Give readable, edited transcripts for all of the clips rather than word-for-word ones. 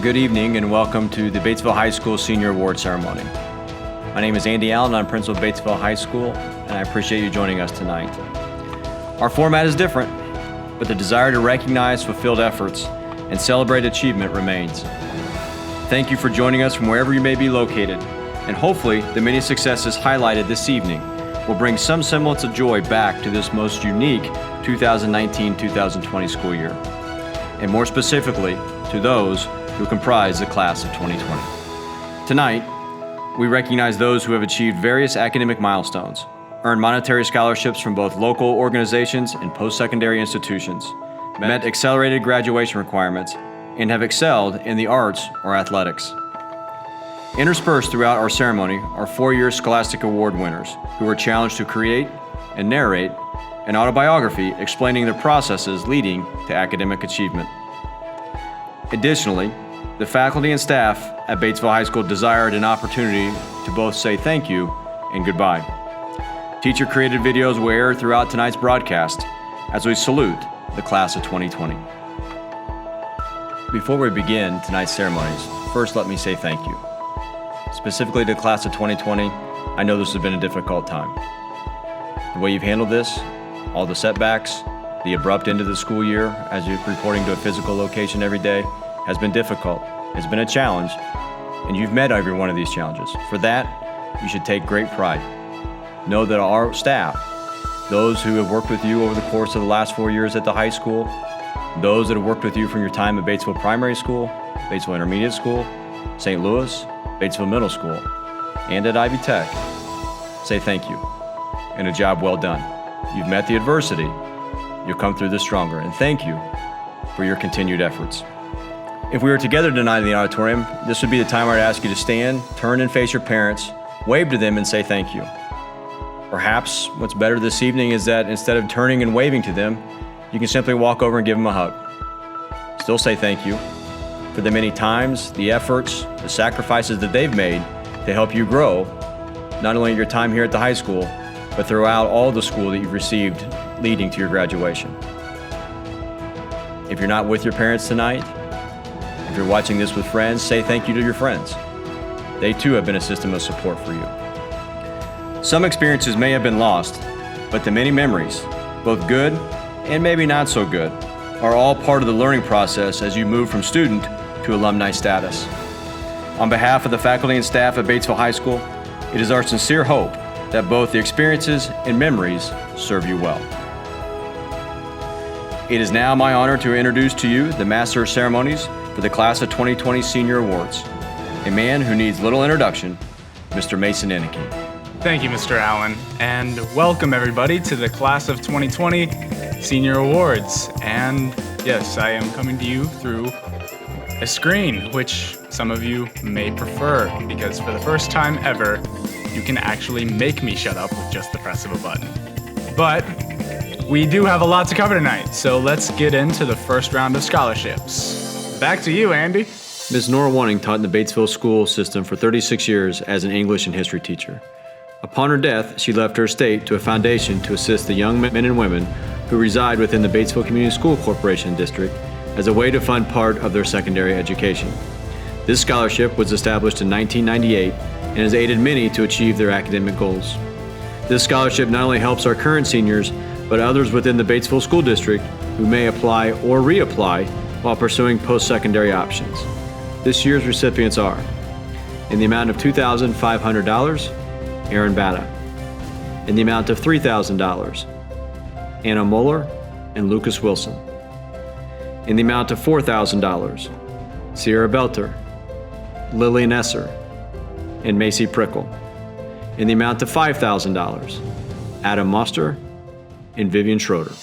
Good evening and welcome to the Batesville High School Senior Award Ceremony. My name is Andy Allen, I'm principal of Batesville High School, and I appreciate you joining us tonight. Our format is different, but the desire to recognize fulfilled efforts and celebrate achievement remains. Thank you for joining us from wherever you may be located, and hopefully the many successes highlighted this evening will bring some semblance of joy back to this most unique 2019-2020 school year, and more specifically to those who comprise the class of 2020. Tonight, we recognize those who have achieved various academic milestones, earned monetary scholarships from both local organizations and post-secondary institutions, met accelerated graduation requirements, and have excelled in the arts or athletics. Interspersed throughout our ceremony are four-year Scholastic Award winners who were challenged to create and narrate an autobiography explaining the processes leading to academic achievement. Additionally, the faculty and staff at Batesville High School desired an opportunity to both say thank you and goodbye. Teacher-created videos will air throughout tonight's broadcast as we salute the class of 2020. Before we begin tonight's ceremonies, first let me say thank you. Specifically to the class of 2020, I know this has been a difficult time. The way you've handled this, all the setbacks, the abrupt end of the school year as you're reporting to a physical location every day has been difficult. It's been a challenge, and you've met every one of these challenges. For that, you should take great pride. Know that our staff, those who have worked with you over the course of the last 4 years at the high school, those that have worked with you from your time at Batesville Primary School, Batesville Intermediate School, St. Louis, Batesville Middle School, and at Ivy Tech, say thank you, and a job well done. You've met the adversity, you'll come through this stronger, and thank you for your continued efforts. If we were together tonight in the auditorium, this would be the time where I'd ask you to stand, turn and face your parents, wave to them and say thank you. Perhaps what's better this evening is that instead of turning and waving to them, you can simply walk over and give them a hug. Still say thank you for the many times, the efforts, the sacrifices that they've made to help you grow, not only your time here at the high school, but throughout all the school that you've received leading to your graduation. If you're not with your parents tonight, if you're watching this with friends, say thank you to your friends. They too have been a system of support for you. Some experiences may have been lost, but the many memories, both good and maybe not so good, are all part of the learning process as you move from student to alumni status. On behalf of the faculty and staff at Batesville High School, it is our sincere hope that both the experiences and memories serve you well. It is now my honor to introduce to you the Master of Ceremonies for the Class of 2020 Senior Awards, a man who needs little introduction, Mr. Mason Inicky. Thank you, Mr. Allen, and welcome everybody to the Class of 2020 Senior Awards. And yes, I am coming to you through a screen, which some of you may prefer, because for the first time ever, you can actually make me shut up with just the press of a button. But we do have a lot to cover tonight, so let's get into the first round of scholarships. Back to you, Andy. Ms. Nora Wanning taught in the Batesville school system for 36 years as an English and history teacher. Upon her death, she left her estate to a foundation to assist the young men and women who reside within the Batesville Community School Corporation district as a way to fund part of their secondary education. This scholarship was established in 1998 and has aided many to achieve their academic goals. This scholarship not only helps our current seniors, but others within the Batesville School District who may apply or reapply while pursuing post-secondary options. This year's recipients are, in the amount of $2,500, Erin Batta. In the amount of $3,000, Anna Moeller and Lucas Wilson. In the amount of $4,000, Cierra Belter, Lillian Esser, and Macy Prickle. In the amount of $5,000, Adam Moster and Vivian Schroeder.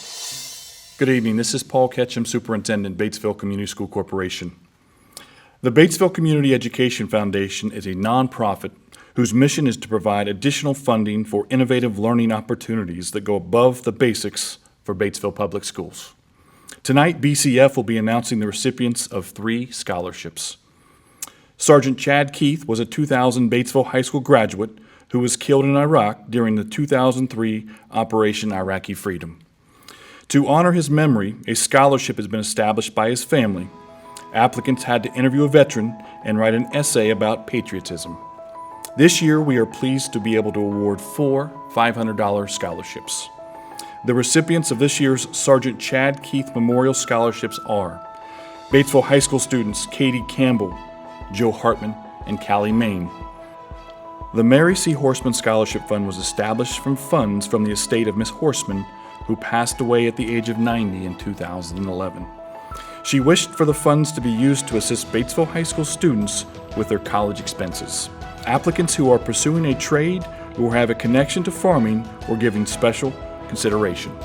Good evening. This is Paul Ketchum, Superintendent, Batesville Community School Corporation. The Batesville Community Education Foundation is a nonprofit whose mission is to provide additional funding for innovative learning opportunities that go above the basics for Batesville Public Schools. Tonight, BCEF will be announcing the recipients of 3 scholarships. Sergeant Chad Keith was a 2000 Batesville High School graduate who was killed in Iraq during the 2003 Operation Iraqi Freedom. To honor his memory, a scholarship has been established by his family Applicants had to interview a veteran and write an essay about patriotism. This year, we are pleased to be able to award 4 $500 scholarships. The recipients of this year's Sergeant Chad Keith Memorial Scholarships are Batesville High School students Cadence Campbell, Joe Hartman, and Callie Main. The Mary C. Horstman Scholarship Fund was established from funds from the estate of Miss Horstman, who passed away at the age of 90 in 2011. She wished for the funds to be used to assist Batesville High School students with their college expenses. Applicants who are pursuing a trade or have a connection to farming or giving special consideration.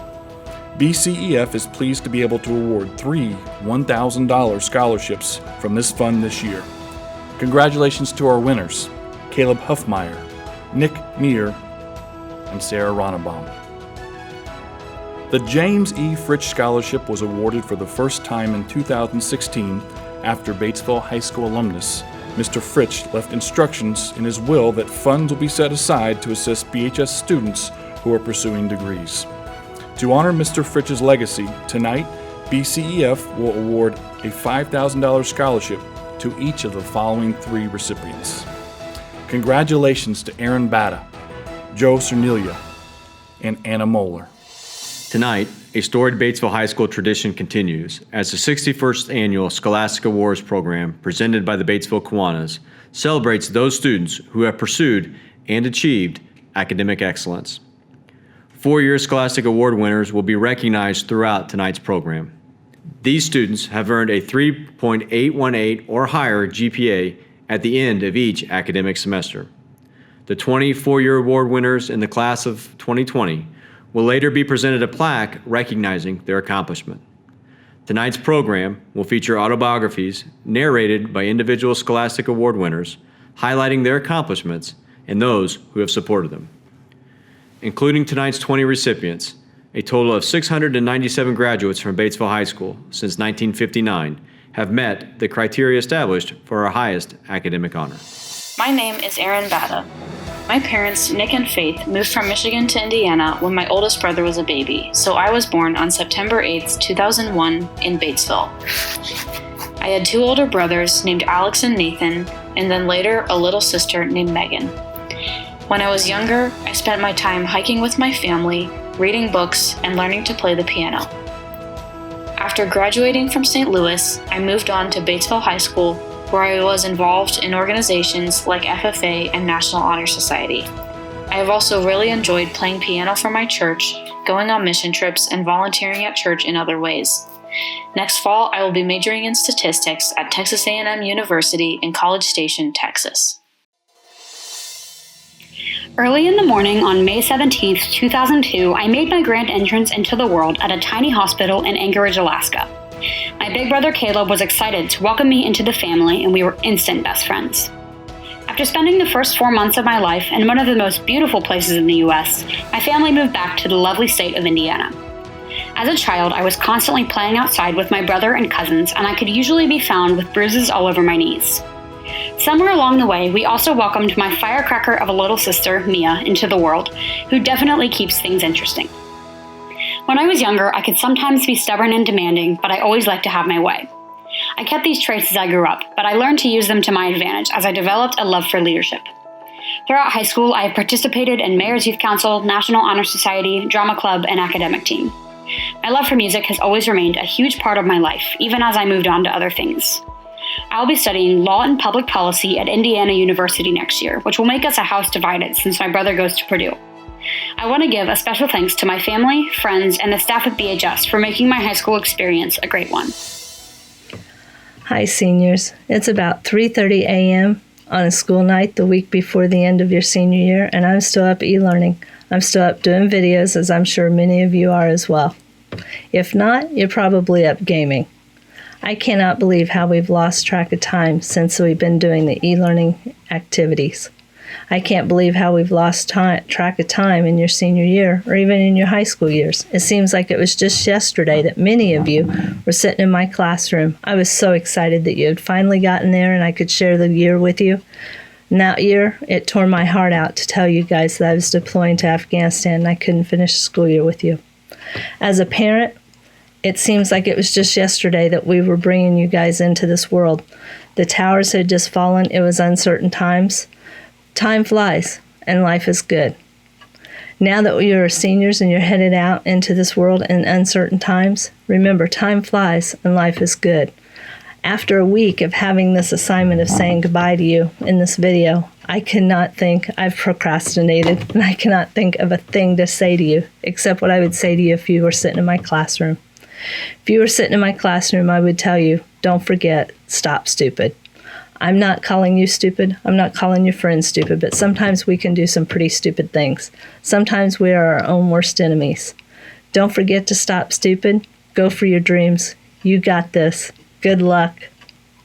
BCEF is pleased to be able to award 3 $1,000 scholarships from this fund this year. Congratulations to our winners, Caleb Huffmeyer, Nick Meir, and Sarah Ronnebaum. The James E. Fritsch Scholarship was awarded for the first time in 2016 after Batesville High School alumnus Mr. Fritsch left instructions in his will that funds will be set aside to assist BHS students who are pursuing degrees. To honor Mr. Fritsch's legacy, tonight, BCEF will award a $5,000 scholarship to each of the following 3 recipients. Congratulations to Erin Batta, Joe Cerniglia, and Anna Moeller. Tonight, a storied Batesville High School tradition continues as the 61st Annual Scholastic Awards program presented by the Batesville Kiwanis celebrates those students who have pursued and achieved academic excellence. 4-year Scholastic Award winners will be recognized throughout tonight's program. These students have earned a 3.818 or higher GPA at the end of each academic semester. The 24-year award winners in the class of 2020 will later be presented a plaque recognizing their accomplishment. Tonight's program will feature autobiographies narrated by individual Scholastic Award winners, highlighting their accomplishments and those who have supported them. Including tonight's 20 recipients, a total of 697 graduates from Batesville High School since 1959 have met the criteria established for our highest academic honor. My name is Erin Batta. My parents, Nick and Faith, moved from Michigan to Indiana when my oldest brother was a baby, so I was born on September 8, 2001 in Batesville. I had 2 older brothers named Alex and Nathan, and then later a little sister named Megan. When I was younger, I spent my time hiking with my family, reading books, and learning to play the piano. After graduating from St. Louis, I moved on to Batesville High School, where I was involved in organizations like FFA and National Honor Society. I have also really enjoyed playing piano for my church, going on mission trips, and volunteering at church in other ways. Next fall, I will be majoring in statistics at Texas A&M University in College Station, Texas. Early in the morning on May 17, 2002, I made my grand entrance into the world at a tiny hospital in Anchorage, Alaska. My big brother Caleb was excited to welcome me into the family, and we were instant best friends. After spending the first 4 months of my life in one of the most beautiful places in the U.S., my family moved back to the lovely state of Indiana. As a child, I was constantly playing outside with my brother and cousins, and I could usually be found with bruises all over my knees. Somewhere along the way, we also welcomed my firecracker of a little sister, Mia, into the world, who definitely keeps things interesting. When I was younger, I could sometimes be stubborn and demanding, but I always liked to have my way. I kept these traits as I grew up, but I learned to use them to my advantage as I developed a love for leadership. Throughout high school, I have participated in Mayor's Youth Council, National Honor Society, Drama Club, and academic team. My love for music has always remained a huge part of my life, even as I moved on to other things. I will be studying law and public policy at Indiana University next year, which will make us a house divided since my brother goes to Purdue. I want to give a special thanks to my family, friends, and the staff at BHS for making my high school experience a great one. Hi, seniors. It's about 3:30 a.m. on a school night the week before the end of your senior year, and I'm still up e-learning. I'm still up doing videos, as I'm sure many of you are as well. If not, you're probably up gaming. I cannot believe how we've lost track of time since we've been doing the e-learning activities. I can't believe how we've lost track of time in your senior year or even in your high school years. It seems like it was just yesterday that many of you were sitting in my classroom. I was so excited that you had finally gotten there and I could share the year with you. And that year, it tore my heart out to tell you guys that I was deploying to Afghanistan and I couldn't finish the school year with you. As a parent It seems like it was just yesterday that we were bringing you guys into this world. The towers had just fallen. It was uncertain times. Time flies, and life is good. Now that you're seniors and you're headed out into this world in uncertain times, remember, time flies and life is good. After a week of having this assignment of saying goodbye to you in this video, I cannot think, I've procrastinated, and I cannot think of a thing to say to you, except what I would say to you if you were sitting in my classroom. If you were sitting in my classroom, I would tell you, don't forget, stop stupid. I'm not calling you stupid. I'm not calling your friends stupid, but sometimes we can do some pretty stupid things. Sometimes we are our own worst enemies. Don't forget to stop stupid. Go for your dreams. You got this. Good luck.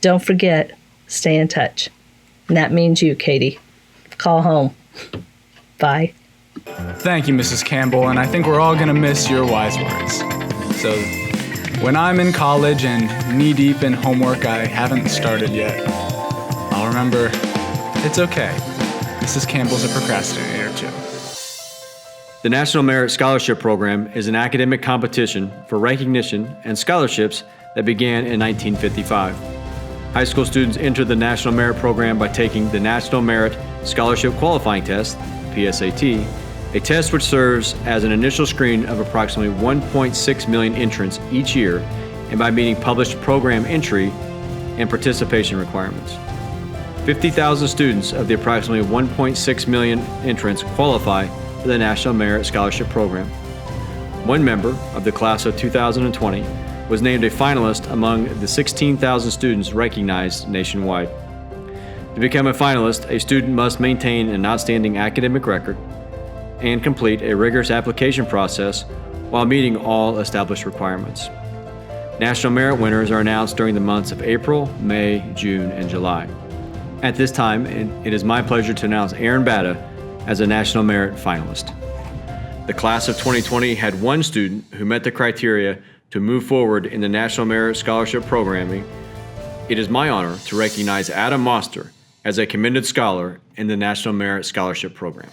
Don't forget, stay in touch. And that means you, Katie. Call home. Bye. Thank you, Mrs. Campbell, and I think we're all going to miss your wise words. So, when I'm in college and knee-deep in homework I haven't started yet, I'll remember, it's okay. Mrs. Campbell's a procrastinator, too. The National Merit Scholarship Program is an academic competition for recognition and scholarships that began in 1955. High school students enter the National Merit Program by taking the National Merit Scholarship Qualifying Test, PSAT, a test which serves as an initial screen of approximately 1.6 million entrants each year, and by meeting published program entry and participation requirements. 50,000 students of the approximately 1.6 million entrants qualify for the National Merit Scholarship Program. One member of the class of 2020 was named a finalist among the 16,000 students recognized nationwide. To become a finalist, a student must maintain an outstanding academic record and complete a rigorous application process while meeting all established requirements. National Merit winners are announced during the months of April, May, June, and July. At this time, it is my pleasure to announce Erin Batta as a National Merit finalist. The class of 2020 had one student who met the criteria to move forward in the National Merit Scholarship Programming. It is my honor to recognize Adam Moster as a commended scholar in the National Merit Scholarship Program.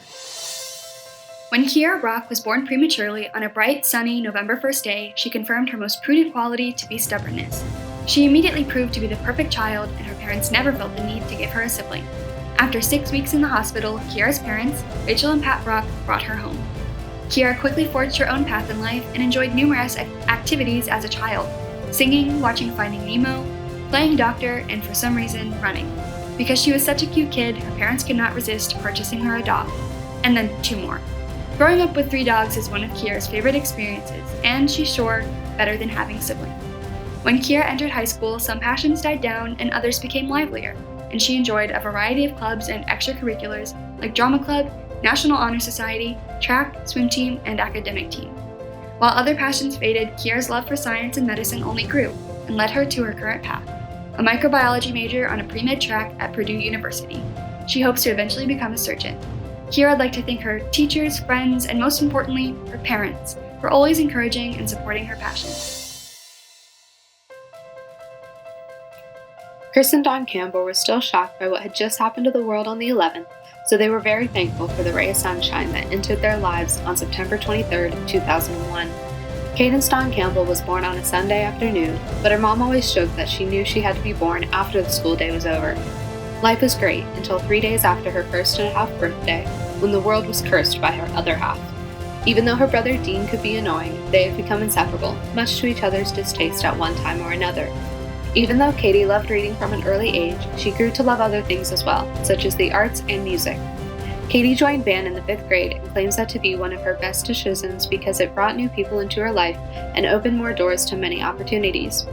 When Kiera Brock was born prematurely on a bright, sunny November 1st day, she confirmed her most prudent quality to be stubbornness. She immediately proved to be the perfect child, and her parents never felt the need to give her a sibling. After 6 weeks in the hospital, Kiera's parents, Rachel and Pat Brock, brought her home. Kiera quickly forged her own path in life and enjoyed numerous activities as a child: singing, watching Finding Nemo, playing doctor, and for some reason, running. Because she was such a cute kid, her parents could not resist purchasing her a dog, and then 2 more. Growing up with 3 dogs is one of Kiera's favorite experiences, and she's sure better than having siblings. When Kiera entered high school, some passions died down and others became livelier, and she enjoyed a variety of clubs and extracurriculars like drama club, National Honor Society, track, swim team, and academic team. While other passions faded, Kiera's love for science and medicine only grew and led her to her current path, a microbiology major on a pre-med track at Purdue University. She hopes to eventually become a surgeon. Kiera would like to thank her teachers, friends, and most importantly, her parents for always encouraging and supporting her passions. Chris and Don Campbell were still shocked by what had just happened to the world on the 11th, so they were very thankful for the ray of sunshine that entered their lives on September 23, 2001. Cadence Don Campbell was born on a Sunday afternoon, but her mom always joked that she knew she had to be born after the school day was over. Life was great until 3 days after her 1.5 birthday, when the world was cursed by her other half. Even though her brother Dean could be annoying, they have become inseparable, much to each other's distaste at one time or another. Even though Katie loved reading from an early age, she grew to love other things as well, such as the arts and music. Katie joined band in the 5th grade and claims that to be one of her best decisions because it brought new people into her life and opened more doors to many opportunities.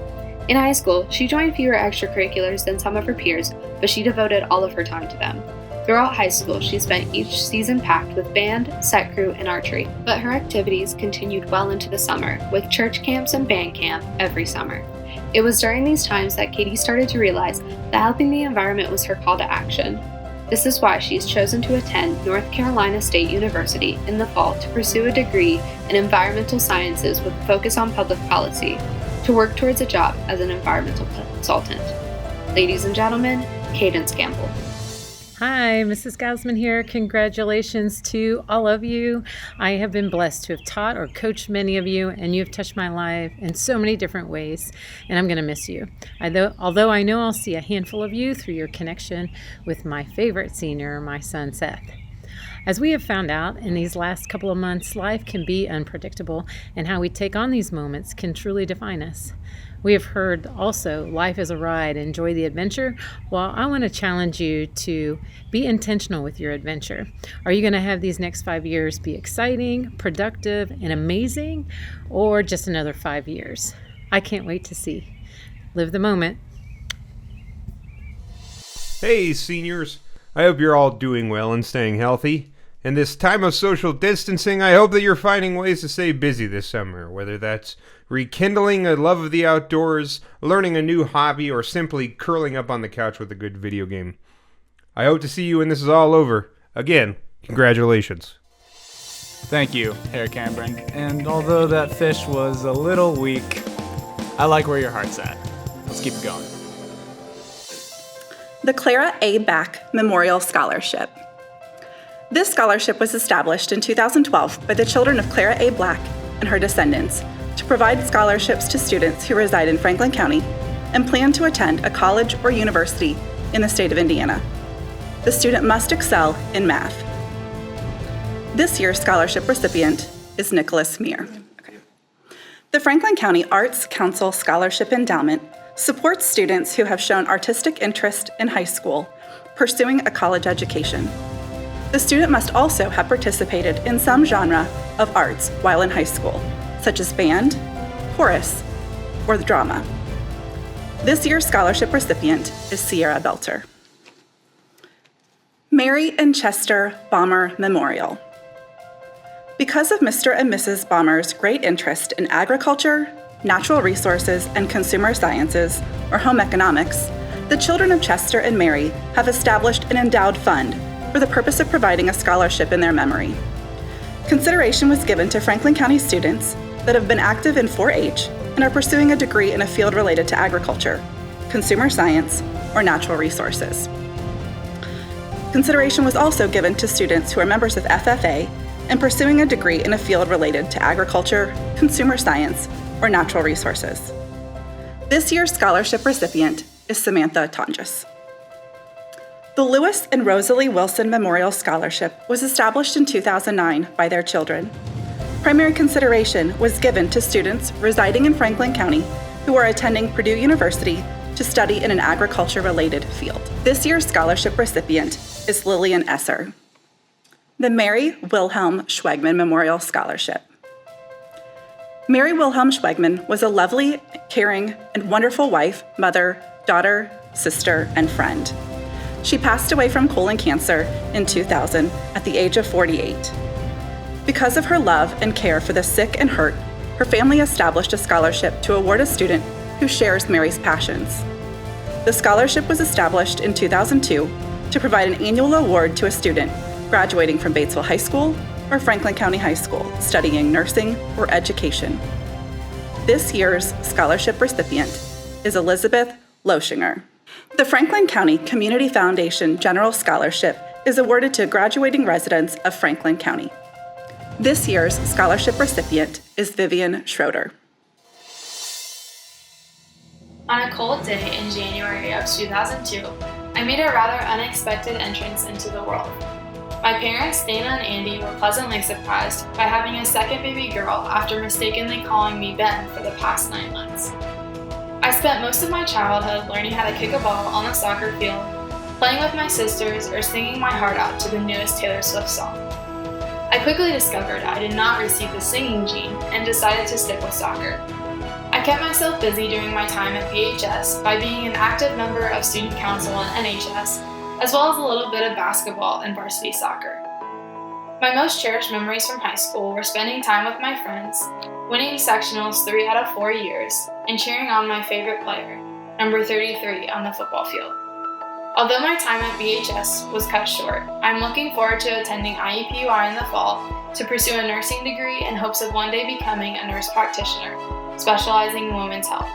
In high school, she joined fewer extracurriculars than some of her peers, but she devoted all of her time to them. Throughout high school, she spent each season packed with band, set crew, and archery, but her activities continued well into the summer, with church camps and band camp every summer. It was during these times that Katie started to realize that helping the environment was her call to action. This is why she's chosen to attend North Carolina State University in the fall to pursue a degree in environmental sciences with a focus on public policy, to work towards a job as an environmental consultant. Ladies and gentlemen, Cadence Campbell. Hi, Mrs. Gausman here. Congratulations to all of you. I have been blessed to have taught or coached many of you, and you've touched my life in so many different ways, and I'm going to miss you. Although I know I'll see a handful of you through your connection with my favorite senior, my son Seth. As we have found out in these last couple of months, life can be unpredictable, and how we take on these moments can truly define us. We have heard also, life is a ride, enjoy the adventure. Well, I want to challenge you to be intentional with your adventure. Are you going to have these next 5 years be exciting, productive, and amazing, or just another 5 years? I can't wait to see. Live the moment. Hey, seniors. I hope you're all doing well and staying healthy. In this time of social distancing, I hope that you're finding ways to stay busy this summer, whether that's rekindling a love of the outdoors, learning a new hobby, or simply curling up on the couch with a good video game. I hope to see you when this is all over. Again, congratulations. Thank you, Herr Cambron. And although that fish was a little weak, I like where your heart's at. Let's keep it going. The Clara A. Back Memorial Scholarship. This scholarship was established in 2012 by the children of Clara A. Black and her descendants to provide scholarships to students who reside in Franklin County and plan to attend a college or university in the state of Indiana. The student must excel in math. This year's scholarship recipient is Nicholas Meir. The Franklin County Arts Council Scholarship Endowment supports students who have shown artistic interest in high school, pursuing a college education. The student must also have participated in some genre of arts while in high school, such as band, chorus, or the drama. This year's scholarship recipient is Cierra Belter. Mary and Chester Bommer Memorial. Because of Mr. and Mrs. Bommer's great interest in agriculture, natural resources, and consumer sciences, or home economics, the children of Chester and Mary have established an endowed fund for the purpose of providing a scholarship in their memory. Consideration was given to Franklin County students that have been active in 4-H and are pursuing a degree in a field related to agriculture, consumer science, or natural resources. Consideration was also given to students who are members of FFA and pursuing a degree in a field related to agriculture, consumer science, or natural resources. This year's scholarship recipient is Samantha Tonjes. The Lewis and Rosalie Wilson Memorial Scholarship was established in 2009 by their children. Primary consideration was given to students residing in Franklin County who are attending Purdue University to study in an agriculture-related field. This year's scholarship recipient is Lillian Esser. The Mary Wilhelm Schwegman Memorial Scholarship. Mary Wilhelm Schwegman was a lovely, caring, and wonderful wife, mother, daughter, sister, and friend. She passed away from colon cancer in 2000 at the age of 48. Because of her love and care for the sick and hurt, her family established a scholarship to award a student who shares Mary's passions. The scholarship was established in 2002 to provide an annual award to a student graduating from Batesville High School or Franklin County High School studying nursing or education. This year's scholarship recipient is Elizabeth Loschinger. The Franklin County Community Foundation General Scholarship is awarded to graduating residents of Franklin County. This year's scholarship recipient is Vivian Schroeder. On a cold day in January of 2002, I made a rather unexpected entrance into the world. My parents, Dana and Andy, were pleasantly surprised by having a second baby girl after mistakenly calling me Ben for the past 9 months. I spent most of my childhood learning how to kick a ball on the soccer field, playing with my sisters, or singing my heart out to the newest Taylor Swift song. I quickly discovered I did not receive the singing gene and decided to stick with soccer. I kept myself busy during my time at BHS by being an active member of student council and NHS, as well as a little bit of basketball and varsity soccer. My most cherished memories from high school were spending time with my friends, winning sectionals 3 out of 4 years, and cheering on my favorite player, number 33 on the football field. Although my time at BHS was cut short, I'm looking forward to attending IUPUI in the fall to pursue a nursing degree in hopes of one day becoming a nurse practitioner, specializing in women's health.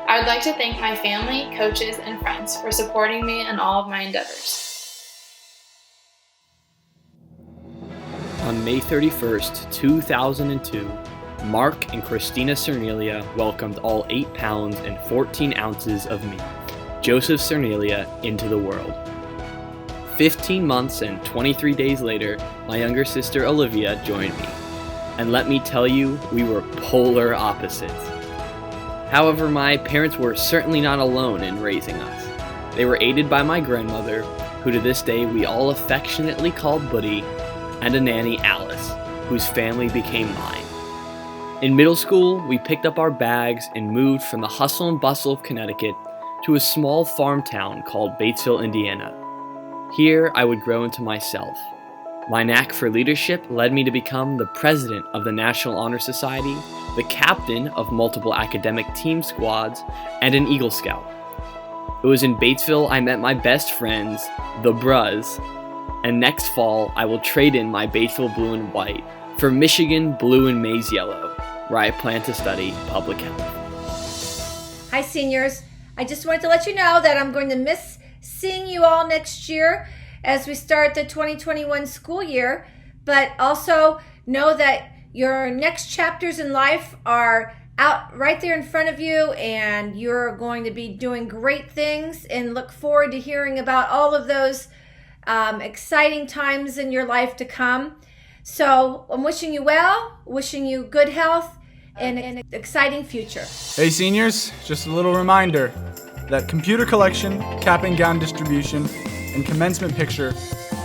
I would like to thank my family, coaches, and friends for supporting me in all of my endeavors. On May 31st, 2002, Mark and Christina Cerniglia welcomed all 8 pounds and 14 ounces of me, Joseph Cerniglia, into the world. 15 months and 23 days later, my younger sister Olivia joined me. And let me tell you, we were polar opposites. However, my parents were certainly not alone in raising us. They were aided by my grandmother, who to this day we all affectionately call Buddy, and a nanny, Alice, whose family became mine. In middle school, we picked up our bags and moved from the hustle and bustle of Connecticut to a small farm town called Batesville, Indiana. Here, I would grow into myself. My knack for leadership led me to become the president of the National Honor Society, the captain of multiple academic team squads, and an Eagle Scout. It was in Batesville I met my best friends, the Bruz, and next fall I will trade in my Batesville blue and white for Michigan blue and maize yellow, where I plan to study public health. Hi seniors, I just wanted to let you know that I'm going to miss seeing you all next year as we start the 2021 school year, but also know that your next chapters in life are out right there in front of you, and you're going to be doing great things, and look forward to hearing about all of those exciting times in your life to come. So I'm wishing you well, wishing you good health, and an exciting future. Hey seniors, just a little reminder that computer collection, cap and gown distribution, and commencement picture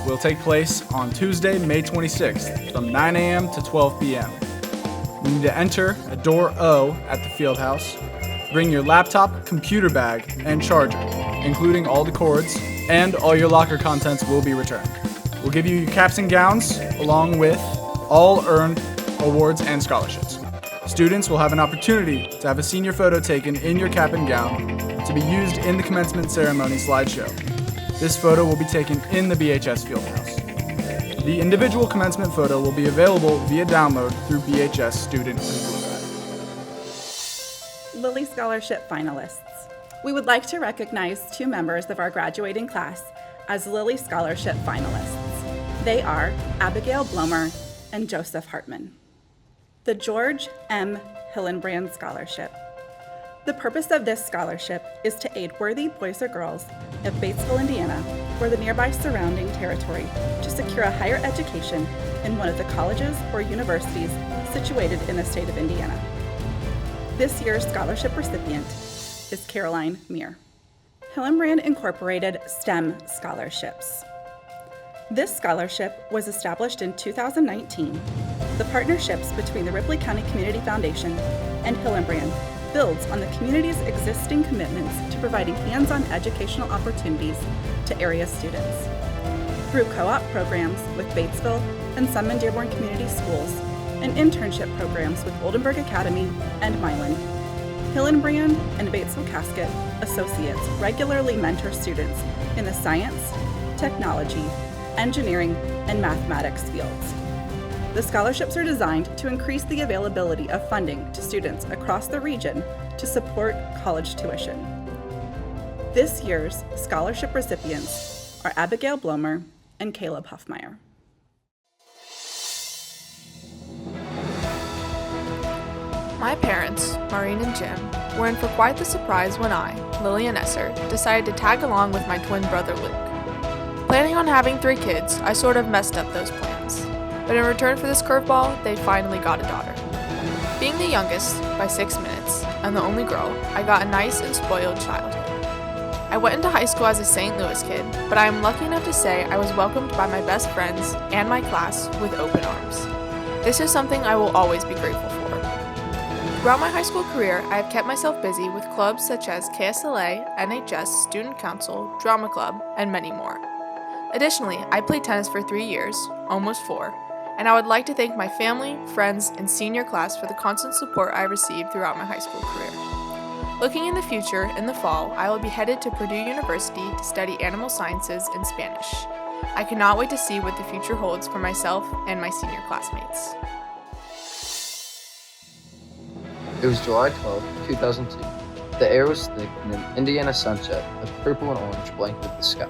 will take place on Tuesday, May 26th from 9 a.m. to 12 p.m. You need to enter at door O at the field house. Bring your laptop, computer bag, and charger, including all the cords, and all your locker contents will be returned. We'll give you your caps and gowns along with all earned awards and scholarships. Students will have an opportunity to have a senior photo taken in your cap and gown to be used in the commencement ceremony slideshow. This photo will be taken in the BHS Fieldhouse. The individual commencement photo will be available via download through BHS Student Info Guide. Lilly Scholarship finalists. We would like to recognize 2 members of our graduating class as Lilly Scholarship finalists. They are Abigail Bommer and Joseph Hartman. The George M. Hillenbrand Scholarship. The purpose of this scholarship is to aid worthy boys or girls of Batesville, Indiana, or the nearby surrounding territory to secure a higher education in one of the colleges or universities situated in the state of Indiana. This year's scholarship recipient is Caroline Meir. Hillenbrand incorporated STEM scholarships. This scholarship was established in 2019. The partnerships between the Ripley County Community Foundation and Hillenbrand builds on the community's existing commitments to providing hands-on educational opportunities to area students. Through co-op programs with Batesville and Sunman Dearborn Community Schools, and internship programs with Oldenburg Academy and Milan, Hillenbrand and Batesville Casket Associates regularly mentor students in the science, technology, engineering, and mathematics fields. The scholarships are designed to increase the availability of funding to students across the region to support college tuition. This year's scholarship recipients are Abigail Bommer and Caleb Huffmeyer. My parents, Maureen and Jim, were in for quite the surprise when I, Lillian Esser, decided to tag along with my twin brother Luke. Planning on having 3 kids, I sort of messed up those plans. But in return for this curveball, they finally got a daughter. Being the youngest, by 6 minutes, and the only girl, I got a nice and spoiled childhood. I went into high school as a St. Louis kid, but I am lucky enough to say I was welcomed by my best friends and my class with open arms. This is something I will always be grateful for. Throughout my high school career, I have kept myself busy with clubs such as KSLA, NHS, Student Council, Drama Club, and many more. Additionally, I played tennis for 3 years, almost 4, and I would like to thank my family, friends, and senior class for the constant support I received throughout my high school career. Looking in the future, in the fall, I will be headed to Purdue University to study animal sciences and Spanish. I cannot wait to see what the future holds for myself and my senior classmates. It was July 12, 2002. The air was thick and an Indiana sunset of purple and orange blanketed the sky.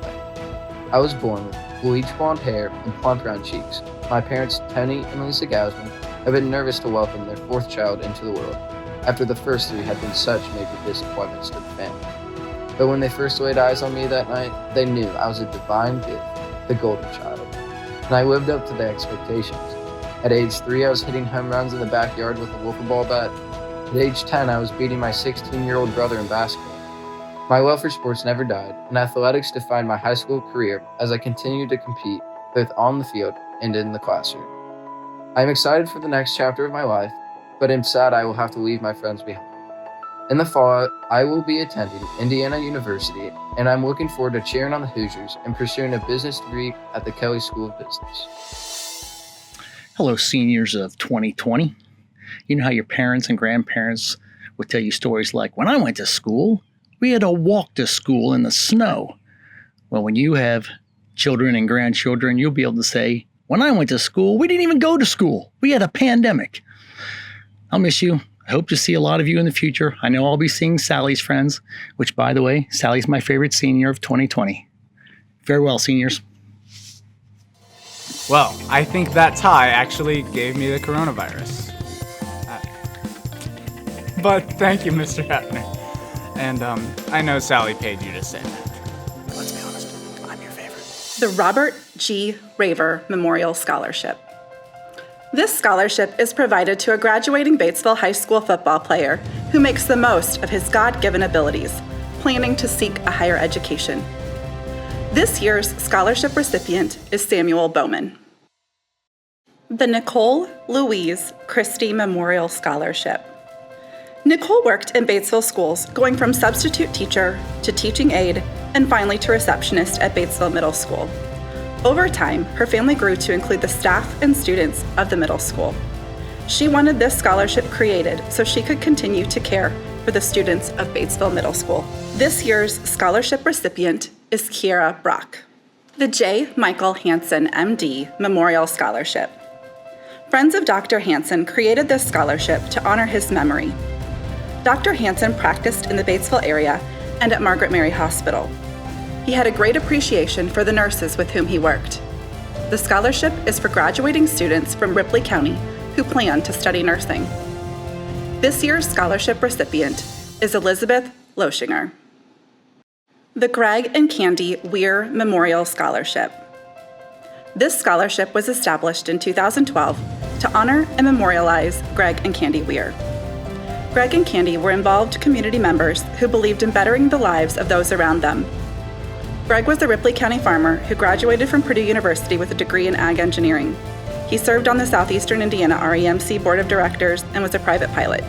I was born with bleach blonde hair and plump round cheeks. My parents, Tony and Lisa Gausman, have been nervous to welcome their fourth child into the world, after the first three had been such major disappointments to the family. But when they first laid eyes on me that night, they knew I was a divine gift, the golden child. And I lived up to their expectations. At age 3, I was hitting home runs in the backyard with a wiffle ball bat. At age 10, I was beating my 16-year-old brother in basketball. My love for sports never died, and athletics defined my high school career as I continued to compete both on the field and in the classroom. I am excited for the next chapter of my life, but am sad I will have to leave my friends behind. In the fall, I will be attending Indiana University, and I'm looking forward to cheering on the Hoosiers and pursuing a business degree at the Kelley School of Business. Hello, seniors of 2020. You know how your parents and grandparents would tell you stories like, when I went to school, we had to walk to school in the snow. Well, when you have children and grandchildren, you'll be able to say, when I went to school, we didn't even go to school. We had a pandemic. I'll miss you. I hope to see a lot of you in the future. I know I'll be seeing Sally's friends, which, by the way, Sally's my favorite senior of 2020. Farewell, seniors. Well, I think that tie actually gave me the coronavirus. But thank you, Mr. Hefner. And I know Sally paid you to say that. Let's be honest, I'm your favorite. The Robert G. Raver Memorial Scholarship. This scholarship is provided to a graduating Batesville High School football player who makes the most of his God-given abilities, planning to seek a higher education. This year's scholarship recipient is Samuel Bowman. The Nicole Louise Christie Memorial Scholarship. Nicole worked in Batesville schools, going from substitute teacher to teaching aide, and finally to receptionist at Batesville Middle School. Over time, her family grew to include the staff and students of the middle school. She wanted this scholarship created so she could continue to care for the students of Batesville Middle School. This year's scholarship recipient is Kierra Brock. The J. Michael Hansen, MD Memorial Scholarship. Friends of Dr. Hansen created this scholarship to honor his memory. Dr. Hansen practiced in the Batesville area and at Margaret Mary Hospital. He had a great appreciation for the nurses with whom he worked. The scholarship is for graduating students from Ripley County who plan to study nursing. This year's scholarship recipient is Elizabeth Loschinger. The Greg and Candy Weir Memorial Scholarship. This scholarship was established in 2012 to honor and memorialize Greg and Candy Weir. Greg and Candy were involved community members who believed in bettering the lives of those around them. Greg was a Ripley County farmer who graduated from Purdue University with a degree in ag engineering. He served on the Southeastern Indiana REMC Board of Directors and was a private pilot.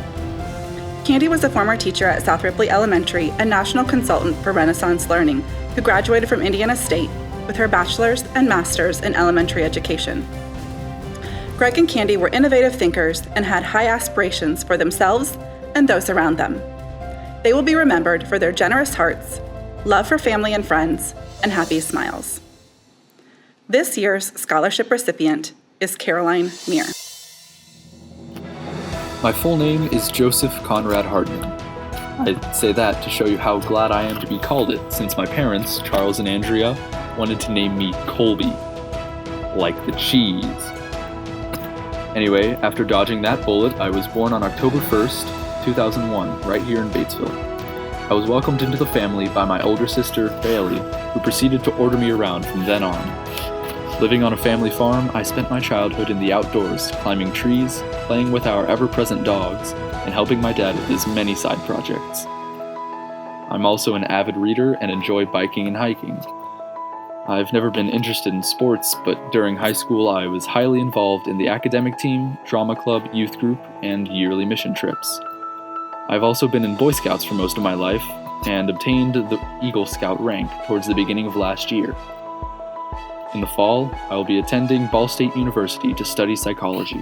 Candy was a former teacher at South Ripley Elementary and national consultant for Renaissance Learning, who graduated from Indiana State with her bachelor's and master's in elementary education. Greg and Candy were innovative thinkers and had high aspirations for themselves and those around them. They will be remembered for their generous hearts, love for family and friends, and happy smiles. This year's scholarship recipient is Caroline Meir. My full name is Joseph Conrad Hartman. I say that to show you how glad I am to be called it, since my parents, Charles and Andrea, wanted to name me Colby, like the cheese. Anyway, after dodging that bullet, I was born on October 1st, 2001, right here in Batesville. I was welcomed into the family by my older sister, Bailey, who proceeded to order me around from then on. Living on a family farm, I spent my childhood in the outdoors, climbing trees, playing with our ever-present dogs, and helping my dad with his many side projects. I'm also an avid reader and enjoy biking and hiking. I've never been interested in sports, but during high school I was highly involved in the academic team, drama club, youth group, and yearly mission trips. I've also been in Boy Scouts for most of my life, and obtained the Eagle Scout rank towards the beginning of last year. In the fall, I will be attending Ball State University to study psychology.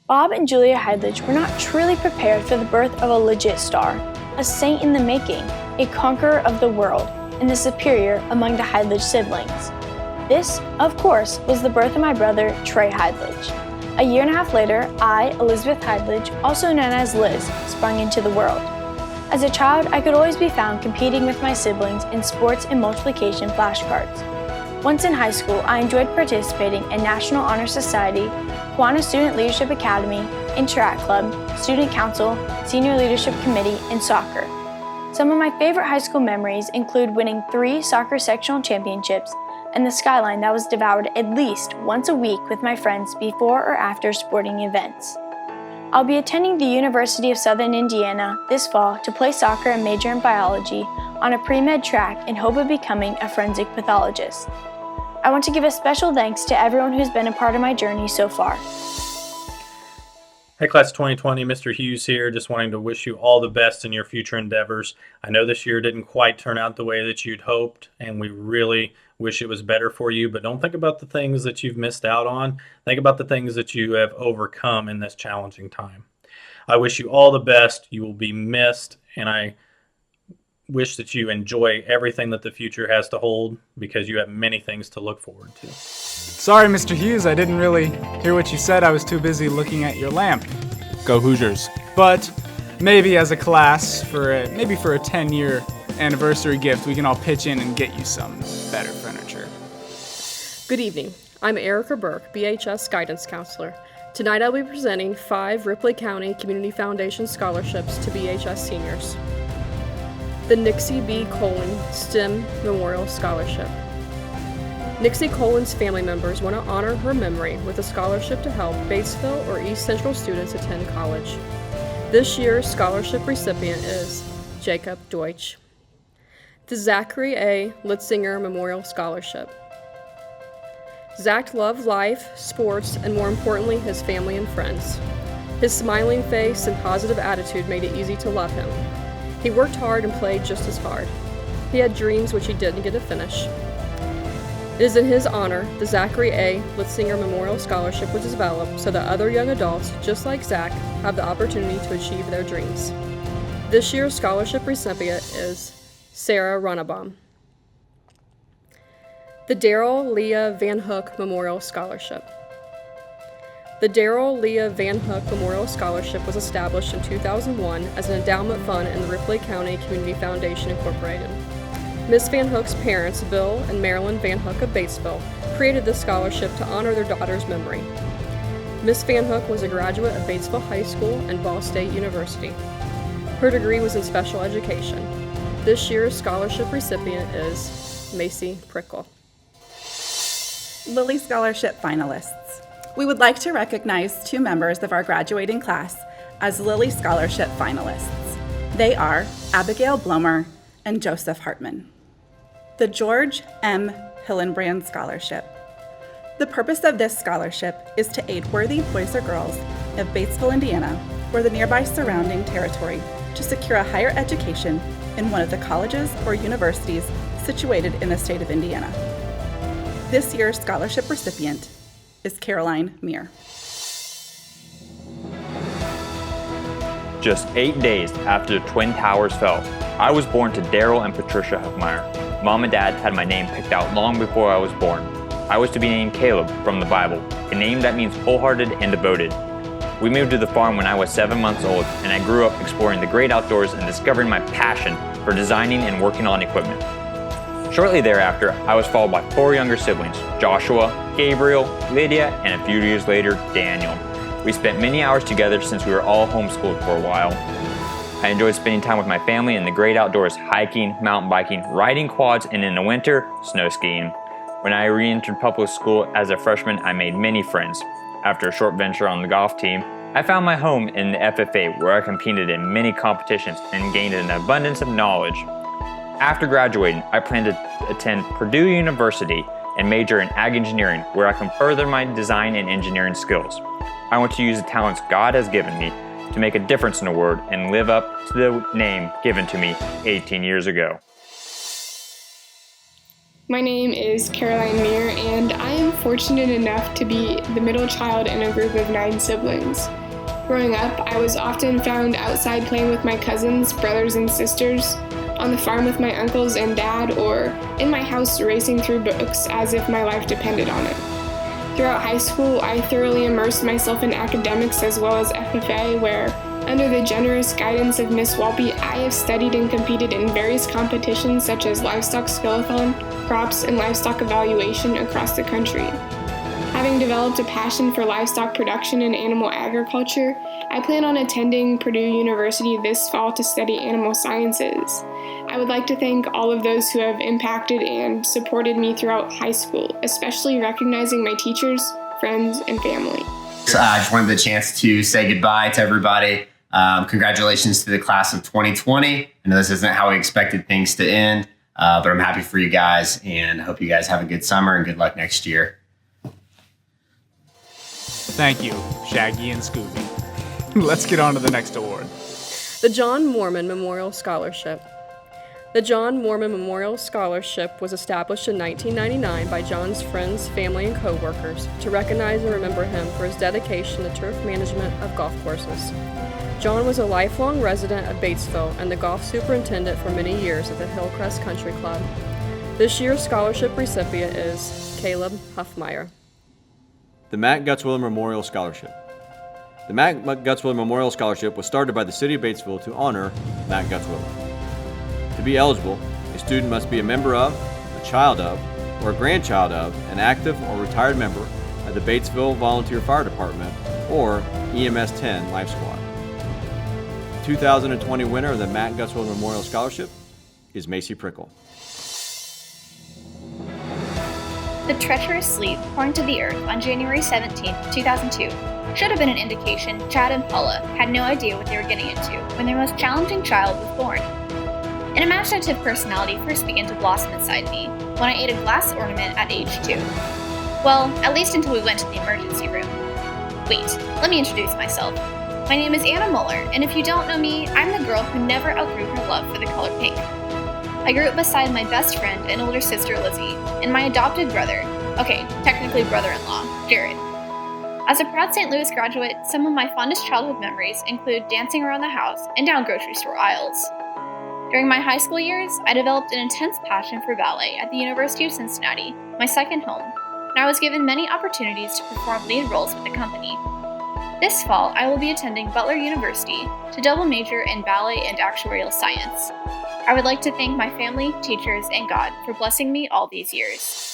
Bob and Julia Heidlich were not truly prepared for the birth of a legit star, a saint in the making, a conqueror of the world, and the superior among the Heidlich siblings. This, of course, was the birth of my brother, Trey Heidlich. A year and a half later, I, Elizabeth Heidlich, also known as Liz, sprung into the world. As a child, I could always be found competing with my siblings in sports and multiplication flashcards. Once in high school, I enjoyed participating in National Honor Society, Kiwanis Student Leadership Academy, Interact Club, Student Council, Senior Leadership Committee, and soccer. Some of my favorite high school memories include winning 3 soccer sectional championships and the skyline that was devoured at least once a week with my friends before or after sporting events. I'll be attending the University of Southern Indiana this fall to play soccer and major in biology on a pre-med track in hope of becoming a forensic pathologist. I want to give a special thanks to everyone who's been a part of my journey so far. Hey Class 2020, Mr. Hughes here, just wanting to wish you all the best in your future endeavors. I know this year didn't quite turn out the way that you'd hoped, and we really wish it was better for you, but don't think about the things that you've missed out on. Think about the things that you have overcome in this challenging time. I wish you all the best. You will be missed, and I wish that you enjoy everything that the future has to hold because you have many things to look forward to. Sorry, Mr. Hughes, I didn't really hear what you said. I was too busy looking at your lamp. Go Hoosiers. But maybe as a class, maybe for a 10-year anniversary gift, we can all pitch in and get you some better furniture. Good evening. I'm Erica Burke, BHS Guidance Counselor. Tonight I'll be presenting 5 Ripley County Community Foundation scholarships to BHS seniors. The Nixie B. Colon STEM Memorial Scholarship. Nixie Colin's family members want to honor her memory with a scholarship to help Batesville or East Central students attend college. This year's scholarship recipient is Jacob Deutsch. The Zachary A. Litzinger Memorial Scholarship. Zach loved life, sports, and more importantly, his family and friends. His smiling face and positive attitude made it easy to love him. He worked hard and played just as hard. He had dreams which he didn't get to finish. It is in his honor the Zachary A. Litzinger Memorial Scholarship was developed so that other young adults, just like Zach, have the opportunity to achieve their dreams. This year's scholarship recipient is Sarah Runnebaum. The Darrell Leah Van Hook Memorial Scholarship. The Darrell Leah Van Hook Memorial Scholarship was established in 2001 as an endowment fund in the Ripley County Community Foundation Incorporated. Ms. Van Hook's parents, Bill and Marilyn Van Hook of Batesville, created this scholarship to honor their daughter's memory. Ms. Van Hook was a graduate of Batesville High School and Ball State University. Her degree was in special education. This year's scholarship recipient is Macy Prickle. Lilly Scholarship finalists. We would like to recognize 2 members of our graduating class as Lilly Scholarship finalists. They are Abigail Bommer and Joseph Hartman. The George M. Hillenbrand Scholarship. The purpose of this scholarship is to aid worthy boys or girls of Batesville, Indiana, or the nearby surrounding territory to secure a higher education in one of the colleges or universities situated in the state of Indiana. This year's scholarship recipient is Caroline Meir. Just 8 days after the Twin Towers fell, I was born to Daryl and Patricia Huffmeyer. Mom and Dad had my name picked out long before I was born. I was to be named Caleb from the Bible, a name that means wholehearted and devoted. We moved to the farm when I was 7 months old, and I grew up exploring the great outdoors and discovering my passion for designing and working on equipment. Shortly thereafter, I was followed by 4 younger siblings, Joshua, Gabriel, Lydia, and a few years later, Daniel. We spent many hours together since we were all homeschooled for a while. I enjoyed spending time with my family in the great outdoors, hiking, mountain biking, riding quads, and in the winter, snow skiing. When I re-entered public school as a freshman, I made many friends. After a short venture on the golf team, I found my home in the FFA, where I competed in many competitions and gained an abundance of knowledge. After graduating, I plan to attend Purdue University and major in ag engineering, where I can further my design and engineering skills. I want to use the talents God has given me to make a difference in the world and live up to the name given to me 18 years ago. My name is Caroline Meir, and I am fortunate enough to be the middle child in a group of 9 siblings. Growing up, I was often found outside playing with my cousins, brothers, and sisters, on the farm with my uncles and dad, or in my house racing through books as if my life depended on it. Throughout high school, I thoroughly immersed myself in academics as well as FFA, where Under the generous guidance of Miss Walby, I have studied and competed in various competitions such as Livestock Skillathon, Crops, and Livestock Evaluation across the country. Having developed a passion for livestock production and animal agriculture, I plan on attending Purdue University this fall to study animal sciences. I would like to thank all of those who have impacted and supported me throughout high school, especially recognizing my teachers, friends, and family. I just wanted the chance to say goodbye to everybody. Congratulations to the class of 2020. I know this isn't how we expected things to end, but I'm happy for you guys and hope you guys have a good summer and good luck next year. Thank you, Shaggy and Scooby. Let's get on to the next award. The John Moorman Memorial Scholarship. The John Moorman Memorial Scholarship was established in 1999 by John's friends, family, and co-workers to recognize and remember him for his dedication to turf management of golf courses. John was a lifelong resident of Batesville and the golf superintendent for many years at the Hillcrest Country Club. This year's scholarship recipient is Caleb Huffmeyer. The Matt Gutzwiller Memorial Scholarship. The Matt Gutzwiller Memorial Scholarship was started by the City of Batesville to honor Matt Gutzwiller. To be eligible, a student must be a member of, a child of, or a grandchild of an active or retired member of the Batesville Volunteer Fire Department or EMS 10 Life Squad. The 2020 winner of the Matt Gutzwiller Memorial Scholarship is Macy Prickle. The treacherous sleep pouring to the earth on January 17, 2002, should have been an indication Chad and Paula had no idea what they were getting into when their most challenging child was born. An imaginative personality first began to blossom inside me when I ate a glass ornament at age 2. Well, at least until we went to the emergency room. Wait, let me introduce myself. My name is Anna Muller, and if you don't know me, I'm the girl who never outgrew her love for the color pink. I grew up beside my best friend and older sister Lizzie, and my adopted brother, technically brother-in-law, Jared. As a proud St. Louis graduate, some of my fondest childhood memories include dancing around the house and down grocery store aisles. During my high school years, I developed an intense passion for ballet at the University of Cincinnati, my second home, and I was given many opportunities to perform lead roles with the company. This fall, I will be attending Butler University to double major in ballet and actuarial science. I would like to thank my family, teachers, and God for blessing me all these years.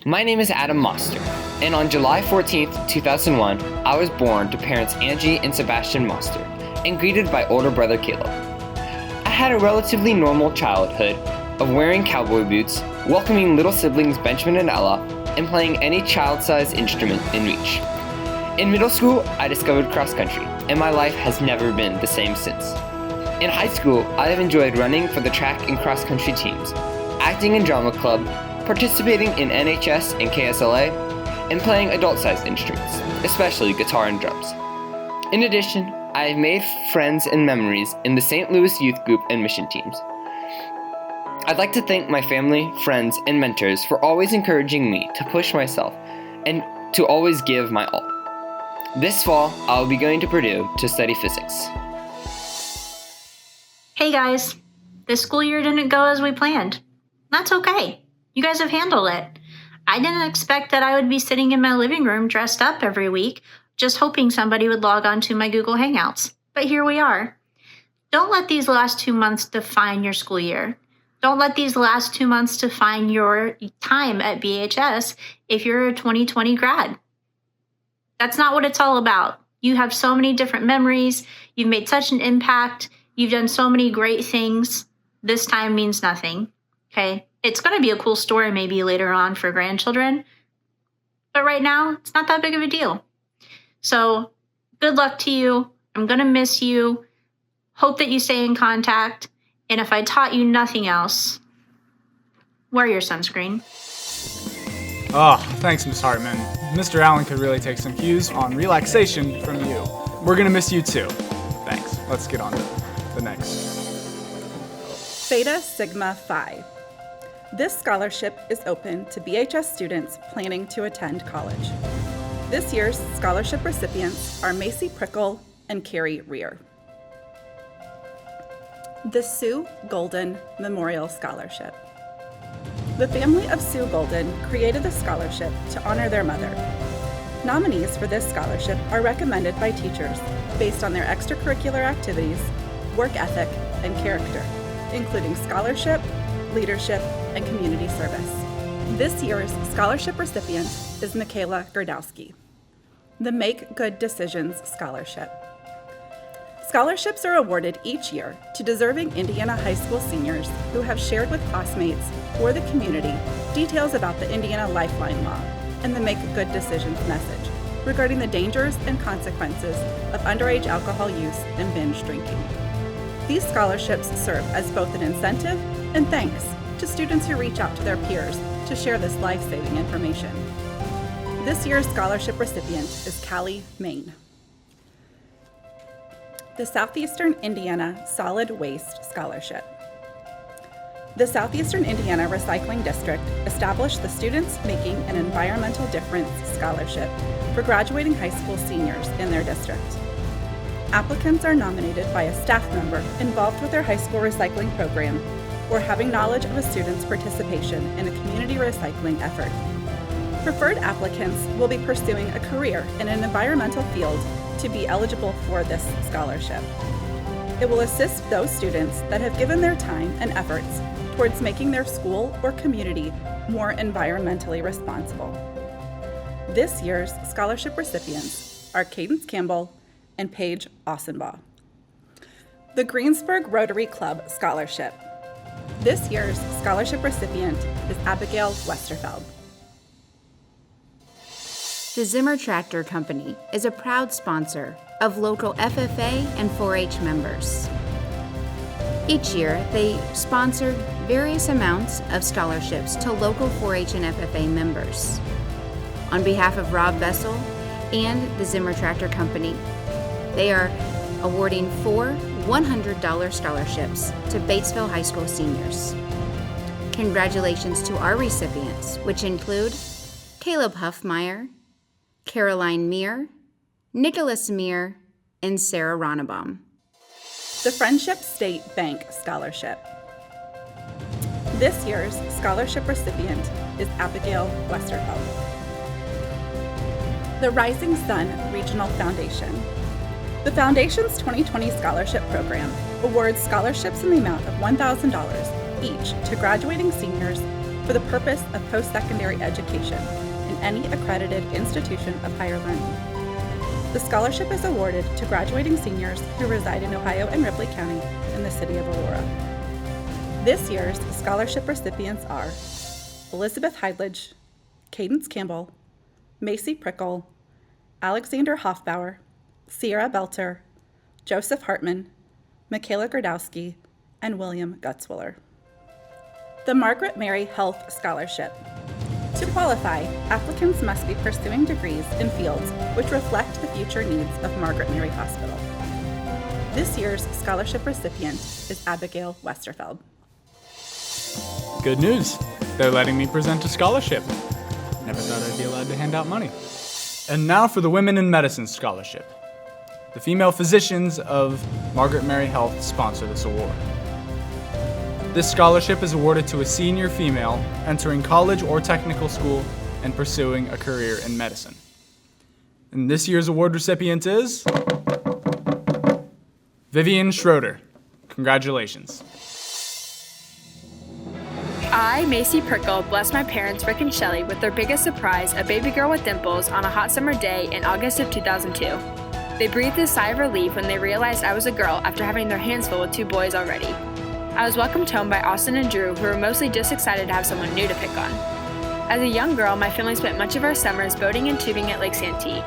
My name is Adam Moster, and on July 14th, 2001, I was born to parents Angie and Sebastian Moster, and greeted by older brother Caleb. I had a relatively normal childhood of wearing cowboy boots, welcoming little siblings Benjamin and Ella, and playing any child-sized instrument in reach. In middle school, I discovered cross country, and my life has never been the same since. In high school, I have enjoyed running for the track and cross country teams, acting in drama club, participating in NHS and KSLA, and playing adult-sized instruments, especially guitar and drums. In addition, I have made friends and memories in the St. Louis youth group and mission teams. I'd like to thank my family, friends, and mentors for always encouraging me to push myself and to always give my all. This fall, I'll be going to Purdue to study physics. Hey guys, this school year didn't go as we planned. That's okay. You guys have handled it. I didn't expect that I would be sitting in my living room dressed up every week, just hoping somebody would log on to my Google Hangouts. But here we are. Don't let these last 2 months define your school year. Don't let these last 2 months define your time at BHS if you're a 2020 grad. That's not what it's all about. You have so many different memories. You've made such an impact. You've done so many great things. This time means nothing, okay? It's going to be a cool story maybe later on for grandchildren, but right now, it's not that big of a deal. So, good luck to you. I'm going to miss you. Hope that you stay in contact. And if I taught you nothing else, wear your sunscreen. Oh, thanks, Ms. Hartman. Mr. Allen could really take some cues on relaxation from you. We're going to miss you too. Thanks. Let's get on to the next. Theta Sigma Phi. This scholarship is open to BHS students planning to attend college. This year's scholarship recipients are Macy Prickle and Carrie Rear. The Sue Golden Memorial Scholarship. The family of Sue Golden created the scholarship to honor their mother. Nominees for this scholarship are recommended by teachers based on their extracurricular activities, work ethic, and character, including scholarship, leadership, and community service. This year's scholarship recipient is Michaela Gerdowski. The Make Good Decisions Scholarship. Scholarships are awarded each year to deserving Indiana high school seniors who have shared with classmates or the community details about the Indiana Lifeline Law and the Make Good Decisions message regarding the dangers and consequences of underage alcohol use and binge drinking. These scholarships serve as both an incentive and thanks to students who reach out to their peers to share this life-saving information. This year's scholarship recipient is Callie Main. The Southeastern Indiana Solid Waste Scholarship. The Southeastern Indiana Recycling District established the Students Making an Environmental Difference Scholarship for graduating high school seniors in their district. Applicants are nominated by a staff member involved with their high school recycling program or having knowledge of a student's participation in a community recycling effort. Preferred applicants will be pursuing a career in an environmental field to be eligible for this scholarship. It will assist those students that have given their time and efforts towards making their school or community more environmentally responsible. This year's scholarship recipients are Cadence Campbell and Paige Ossenbaugh. The Greensburg Rotary Club Scholarship. This year's scholarship recipient is Abigail Westerfeld. The Zimmer Tractor Company is a proud sponsor of local FFA and 4-H members. Each year, they sponsor various amounts of scholarships to local 4-H and FFA members. On behalf of Rob Vessel and the Zimmer Tractor Company, they are awarding 4 $100 scholarships to Batesville High School seniors. Congratulations to our recipients, which include Caleb Huffmeyer, Caroline Meir, Nicholas Meir, and Sarah Ronnebaum. The Friendship State Bank Scholarship. This year's scholarship recipient is Abigail Westerfeld. The Rising Sun Regional Foundation. The Foundation's 2020 Scholarship Program awards scholarships in the amount of $1,000 each to graduating seniors for the purpose of post-secondary education in any accredited institution of higher learning. The scholarship is awarded to graduating seniors who reside in Ohio and Ripley County in the city of Aurora. This year's scholarship recipients are Elizabeth Heidlich, Cadence Campbell, Macy Prickle, Alexander Hoffbauer, Cierra Belter, Joseph Hartman, Michaela Gerdowski, and William Gutzwiller. The Margaret Mary Health Scholarship. To qualify, applicants must be pursuing degrees in fields which reflect the future needs of Margaret Mary Hospital. This year's scholarship recipient is Abigail Westerfeld. Good news. They're letting me present a scholarship. Never thought I'd be allowed to hand out money. And now for the Women in Medicine Scholarship. The female physicians of Margaret Mary Health sponsor this award. This scholarship is awarded to a senior female entering college or technical school and pursuing a career in medicine. And this year's award recipient is Vivian Schroeder. Congratulations. I, Macy Prickle, blessed my parents, Rick and Shelley, with their biggest surprise, a baby girl with dimples, on a hot summer day in August of 2002. They breathed a sigh of relief when they realized I was a girl after having their hands full with 2 boys already. I was welcomed home by Austin and Drew, who were mostly just excited to have someone new to pick on. As a young girl, my family spent much of our summers boating and tubing at Lake Santee.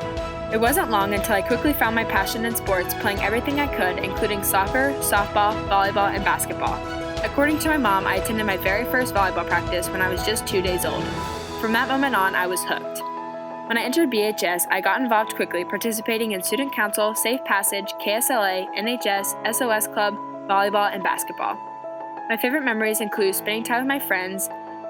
It wasn't long until I quickly found my passion in sports, playing everything I could, including soccer, softball, volleyball, and basketball. According to my mom, I attended my very first volleyball practice when I was just 2 days old. From that moment on, I was hooked. When I entered BHS, I got involved quickly, participating in Student Council, Safe Passage, KSLA, NHS, SOS Club, volleyball, and basketball. My favorite memories include spending time with my friends,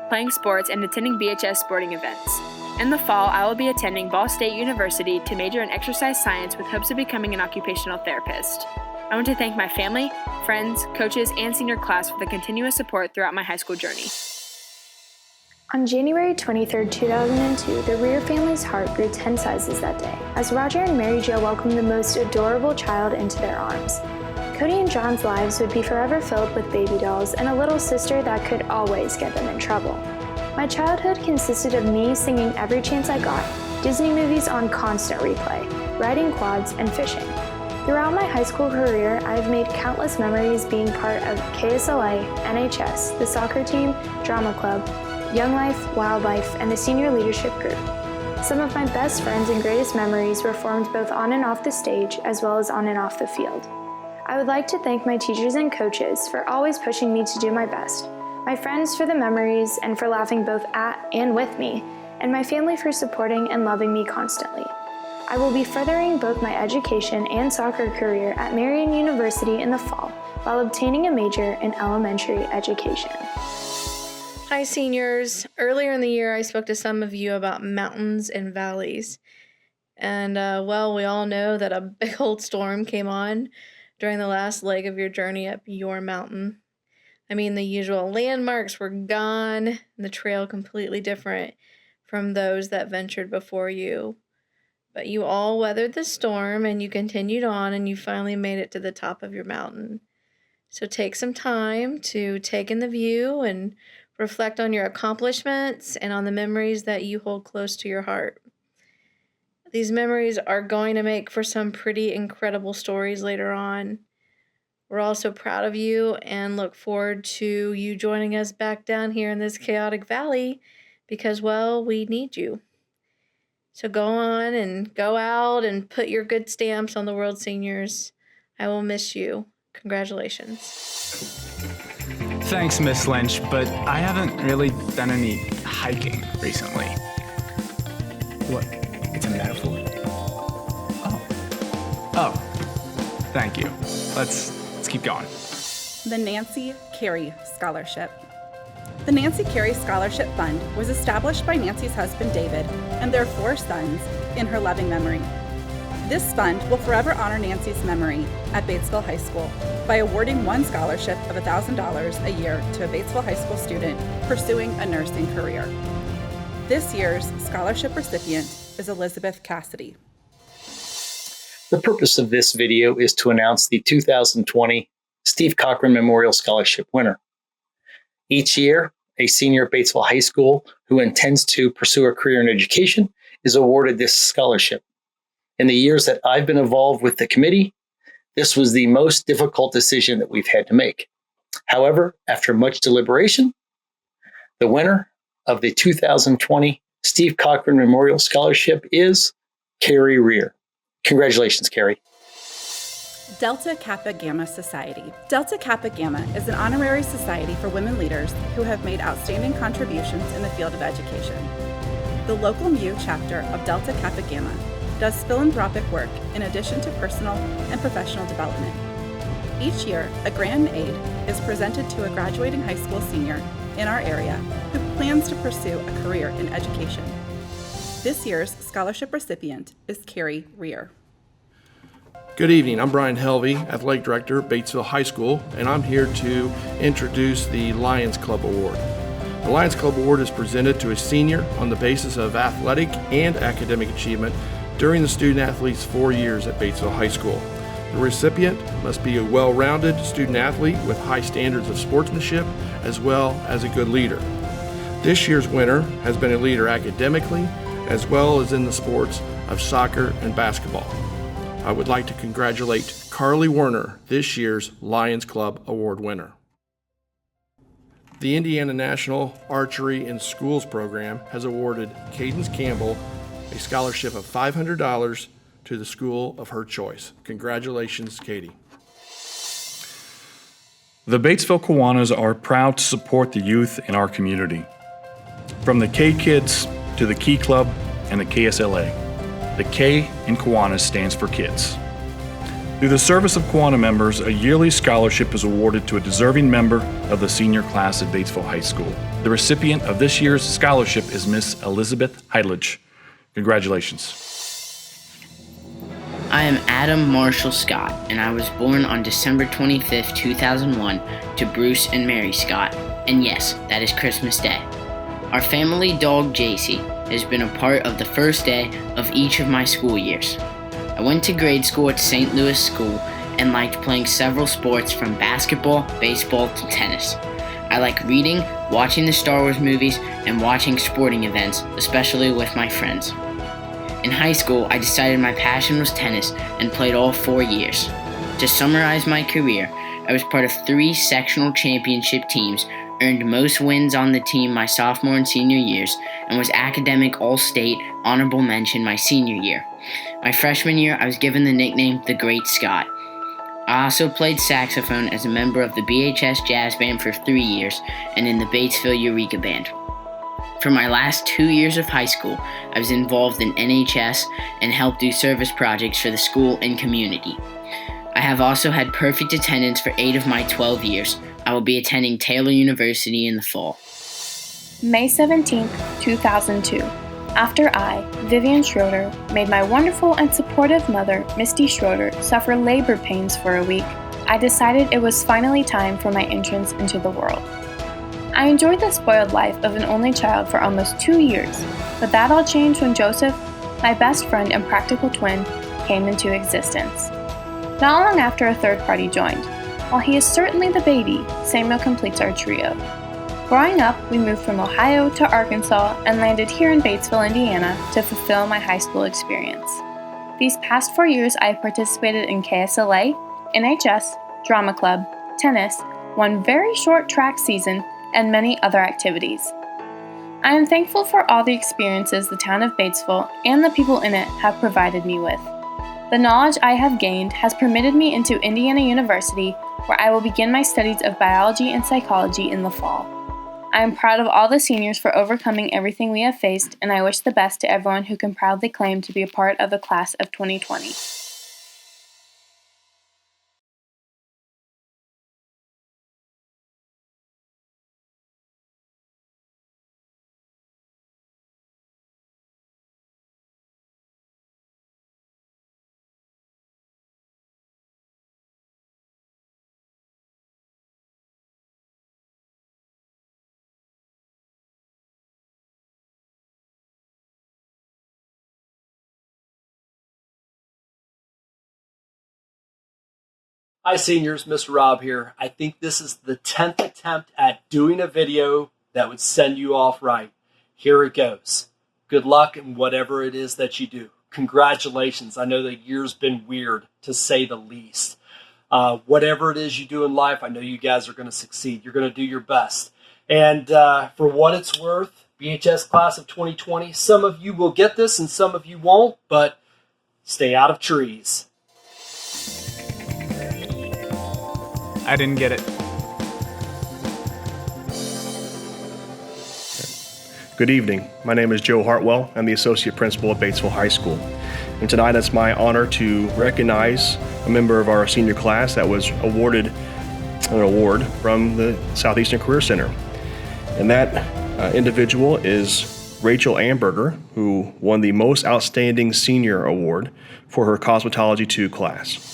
playing sports, and attending BHS sporting events. In the fall, I will be attending Ball State University to major in exercise science with hopes of becoming an occupational therapist. I want to thank my family, friends, coaches, and senior class for the continuous support throughout my high school journey. On January 23, 2002, the Rear family's heart grew 10 sizes that day, as Roger and Mary Jo welcomed the most adorable child into their arms. Cody and John's lives would be forever filled with baby dolls and a little sister that could always get them in trouble. My childhood consisted of me singing every chance I got, Disney movies on constant replay, riding quads, and fishing. Throughout my high school career, I have made countless memories being part of KSLA, NHS, the soccer team, drama club, Young Life, Wildlife, and the senior leadership group. Some of my best friends and greatest memories were formed both on and off the stage, as well as on and off the field. I would like to thank my teachers and coaches for always pushing me to do my best, my friends for the memories and for laughing both at and with me, and my family for supporting and loving me constantly. I will be furthering both my education and soccer career at Marian University in the fall, while obtaining a major in elementary education. Hi, seniors. Earlier in the year, I spoke to some of you about mountains and valleys. And, well, we all know that a big old storm came on during the last leg of your journey up your mountain. I mean, the usual landmarks were gone, and the trail completely different from those that ventured before you. But you all weathered the storm, and you continued on, and you finally made it to the top of your mountain. So take some time to take in the view and reflect on your accomplishments and on the memories that you hold close to your heart. These memories are going to make for some pretty incredible stories later on. We're also proud of you and look forward to you joining us back down here in this chaotic valley because, well, we need you. So go on and go out and put your good stamps on the World Seniors. I will miss you. Congratulations. Thanks, Miss Lynch, but I haven't really done any hiking recently. What? It's a metaphor? Oh. Thank you. Let's keep going. The Nancy Carey Scholarship. The Nancy Carey Scholarship Fund was established by Nancy's husband David and their 4 sons in her loving memory. This fund will forever honor Nancy's memory at Batesville High School by awarding one scholarship of $1,000 a year to a Batesville High School student pursuing a nursing career. This year's scholarship recipient is Elizabeth Cassidy. The purpose of this video is to announce the 2020 Steve Cochran Memorial Scholarship winner. Each year, a senior at Batesville High School who intends to pursue a career in education is awarded this scholarship. In the years that I've been involved with the committee, this was the most difficult decision that we've had to make. However, after much deliberation, the winner of the 2020 Steve Cochran Memorial Scholarship is Carrie Rear. Congratulations, Carrie. Delta Kappa Gamma Society. Delta Kappa Gamma is an honorary society for women leaders who have made outstanding contributions in the field of education. The local MU chapter of Delta Kappa Gamma does philanthropic work in addition to personal and professional development. Each year, a grand aid is presented to a graduating high school senior in our area who plans to pursue a career in education. This year's scholarship recipient is Carrie Rear. Good evening, I'm Brian Helvey, Athletic Director at Batesville High School, and I'm here to introduce the Lions Club Award. The Lions Club Award is presented to a senior on the basis of athletic and academic achievement during the student-athlete's 4 years at Batesville High School. The recipient must be a well-rounded student-athlete with high standards of sportsmanship as well as a good leader. This year's winner has been a leader academically as well as in the sports of soccer and basketball. I would like to congratulate Carly Werner, this year's Lions Club Award winner. The Indiana National Archery in Schools program has awarded Cadence Campbell a scholarship of $500 to the school of her choice. Congratulations, Katie. The Batesville Kiwanis are proud to support the youth in our community. From the K Kids to the Key Club and the KSLA, the K in Kiwanis stands for kids. Through the service of Kiwanis members, a yearly scholarship is awarded to a deserving member of the senior class at Batesville High School. The recipient of this year's scholarship is Miss Elizabeth Heidlich. Congratulations. I am Adam Marshall Scott, and I was born on December 25th, 2001 to Bruce and Mary Scott, and yes, that is Christmas Day. Our family dog JC has been a part of the first day of each of my school years. I went to grade school at St. Louis School and liked playing several sports from basketball, baseball to tennis. I like reading, watching the Star Wars movies, and watching sporting events, especially with my friends. In high school, I decided my passion was tennis and played all 4 years. To summarize my career, I was part of 3 sectional championship teams, earned most wins on the team my sophomore and senior years, and was academic all-state honorable mention my senior year. My freshman year, I was given the nickname The Great Scott. I also played saxophone as a member of the BHS Jazz Band for 3 years and in the Batesville Eureka Band. For my last 2 years of high school, I was involved in NHS and helped do service projects for the school and community. I have also had perfect attendance for 8 of my 12 years. I will be attending Taylor University in the fall. May 17, 2002. After I, Vivian Schroeder, made my wonderful and supportive mother, Misty Schroeder, suffer labor pains for a week, I decided it was finally time for my entrance into the world. I enjoyed the spoiled life of an only child for almost 2 years, but that all changed when Joseph, my best friend and practical twin, came into existence. Not long after, a third party joined. While he is certainly the baby, Samuel completes our trio. Growing up, we moved from Ohio to Arkansas and landed here in Batesville, Indiana to fulfill my high school experience. These past 4 years, I have participated in KSLA, NHS, drama club, tennis, one very short track season, and many other activities. I am thankful for all the experiences the town of Batesville and the people in it have provided me with. The knowledge I have gained has permitted me into Indiana University, where I will begin my studies of biology and psychology in the fall. I am proud of all the seniors for overcoming everything we have faced, and I wish the best to everyone who can proudly claim to be a part of the class of 2020. Hi seniors, Mr. Rob here. I think this is the 10th attempt at doing a video that would send you off right. Here it goes. Good luck in whatever it is that you do. Congratulations. I know the year's been weird, to say the least. Whatever it is you do in life, I know you guys are going to succeed. You're going to do your best. And for what it's worth, BHS class of 2020, some of you will get this and some of you won't, but stay out of trees. I didn't get it. Good evening. My name is Joe Hartwell. I'm the Associate Principal at Batesville High School. And tonight it's my honor to recognize a member of our senior class that was awarded an award from the Southeastern Career Center. And that individual is Rachel Amberger, who won the Most Outstanding Senior Award for her Cosmetology 2 class.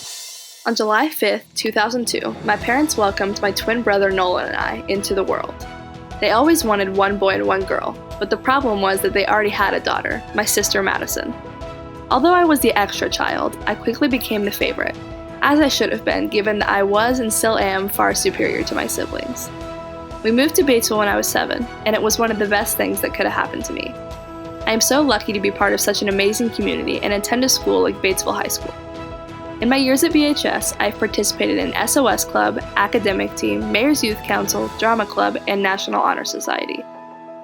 On July 5th, 2002, my parents welcomed my twin brother Nolan and I into the world. They always wanted one boy and one girl, but the problem was that they already had a daughter, my sister Madison. Although I was the extra child, I quickly became the favorite, as I should have been given that I was and still am far superior to my siblings. We moved to Batesville when I was 7, and it was one of the best things that could have happened to me. I am so lucky to be part of such an amazing community and attend a school like Batesville High School. In my years at BHS, I've participated in SOS Club, Academic Team, Mayor's Youth Council, Drama Club, and National Honor Society.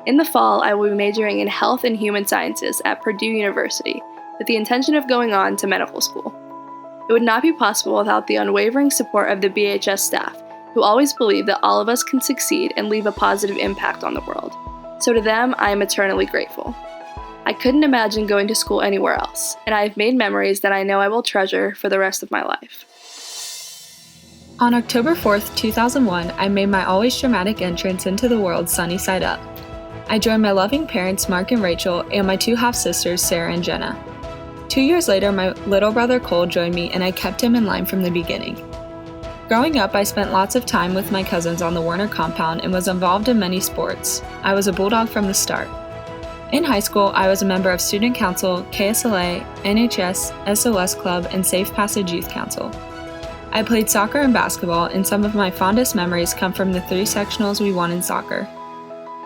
In the fall, I will be majoring in Health and Human Sciences at Purdue University, with the intention of going on to medical school. It would not be possible without the unwavering support of the BHS staff, who always believe that all of us can succeed and leave a positive impact on the world. So to them, I am eternally grateful. I couldn't imagine going to school anywhere else, and I have made memories that I know I will treasure for the rest of my life. On October 4th, 2001, I made my always dramatic entrance into the world sunny side up. I joined my loving parents, Mark and Rachel, and my 2 half-sisters, Sarah and Jenna. 2 years later, my little brother Cole joined me, and I kept him in line from the beginning. Growing up, I spent lots of time with my cousins on the Warner compound and was involved in many sports. I was a Bulldog from the start. In high school, I was a member of Student Council, KSLA, NHS, SOS Club, and Safe Passage Youth Council. I played soccer and basketball, and some of my fondest memories come from the 3 sectionals we won in soccer.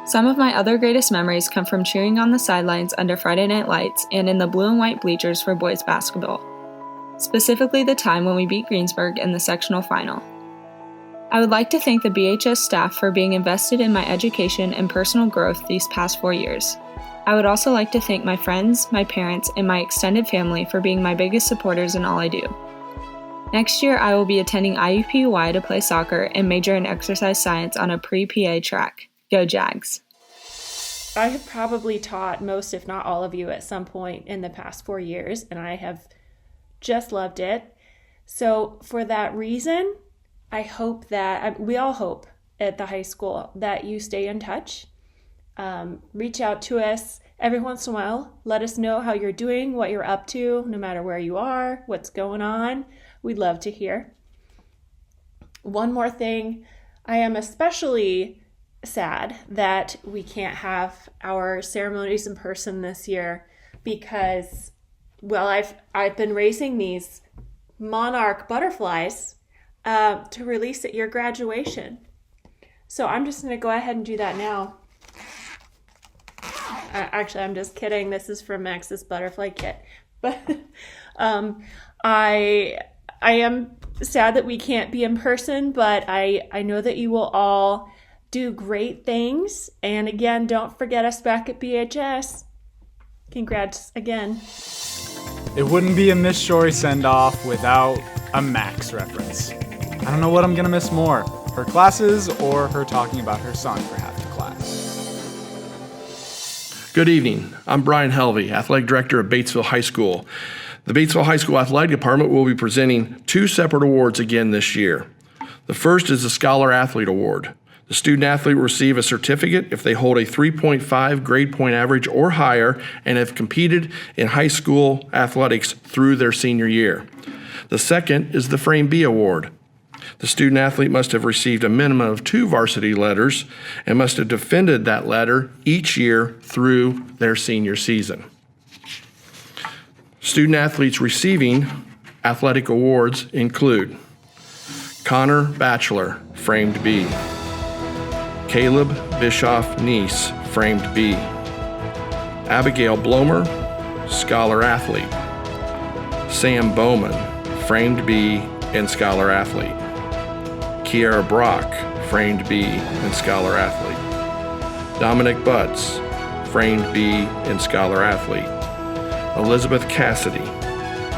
Some of my other greatest memories come from cheering on the sidelines under Friday Night Lights and in the blue and white bleachers for boys basketball, specifically the time when we beat Greensburg in the sectional final. I would like to thank the BHS staff for being invested in my education and personal growth these past 4 years. I would also like to thank my friends, my parents, and my extended family for being my biggest supporters in all I do. Next year, I will be attending IUPUI to play soccer and major in exercise science on a pre-PA track. Go Jags! I have probably taught most, if not all of you, at some point in the past 4 years, and I have just loved it. So for that reason, I hope that, we all hope at the high school that you stay in touch. Reach out to us every once in a while. Let us know how you're doing, what you're up to, no matter where you are, what's going on. We'd love to hear. One more thing, I am especially sad that we can't have our ceremonies in person this year because, well, I've been raising these monarch butterflies to release at your graduation. So I'm just going to go ahead and do that now. Actually, I'm just kidding. This is from Max's butterfly kit. But I am sad that we can't be in person, but I know that you will all do great things. And again, don't forget us back at BHS. Congrats again. It wouldn't be a Miss Shorey send-off without a Max reference. I don't know what I'm gonna miss more, her classes or her talking about her son for half the class. Good evening. I'm Brian Helvey, Athletic Director of Batesville High School. The Batesville High School Athletic Department will be presenting 2 separate awards again this year. The first is the Scholar Athlete Award. The student athlete will receive a certificate if they hold a 3.5 grade point average or higher and have competed in high school athletics through their senior year. The second is the Frame B Award. The student athlete must have received a minimum of 2 varsity letters and must have defended that letter each year through their senior season. Student athletes receiving athletic awards include Connor Batchelor, Framed B. Caleb Bischoff Niece, Framed B. Abigail Blomer, Scholar Athlete. Sam Bowman, Framed B and Scholar Athlete. Kierra Brock, Framed B and Scholar Athlete. Dominic Butts, Framed B and Scholar Athlete. Elizabeth Cassidy,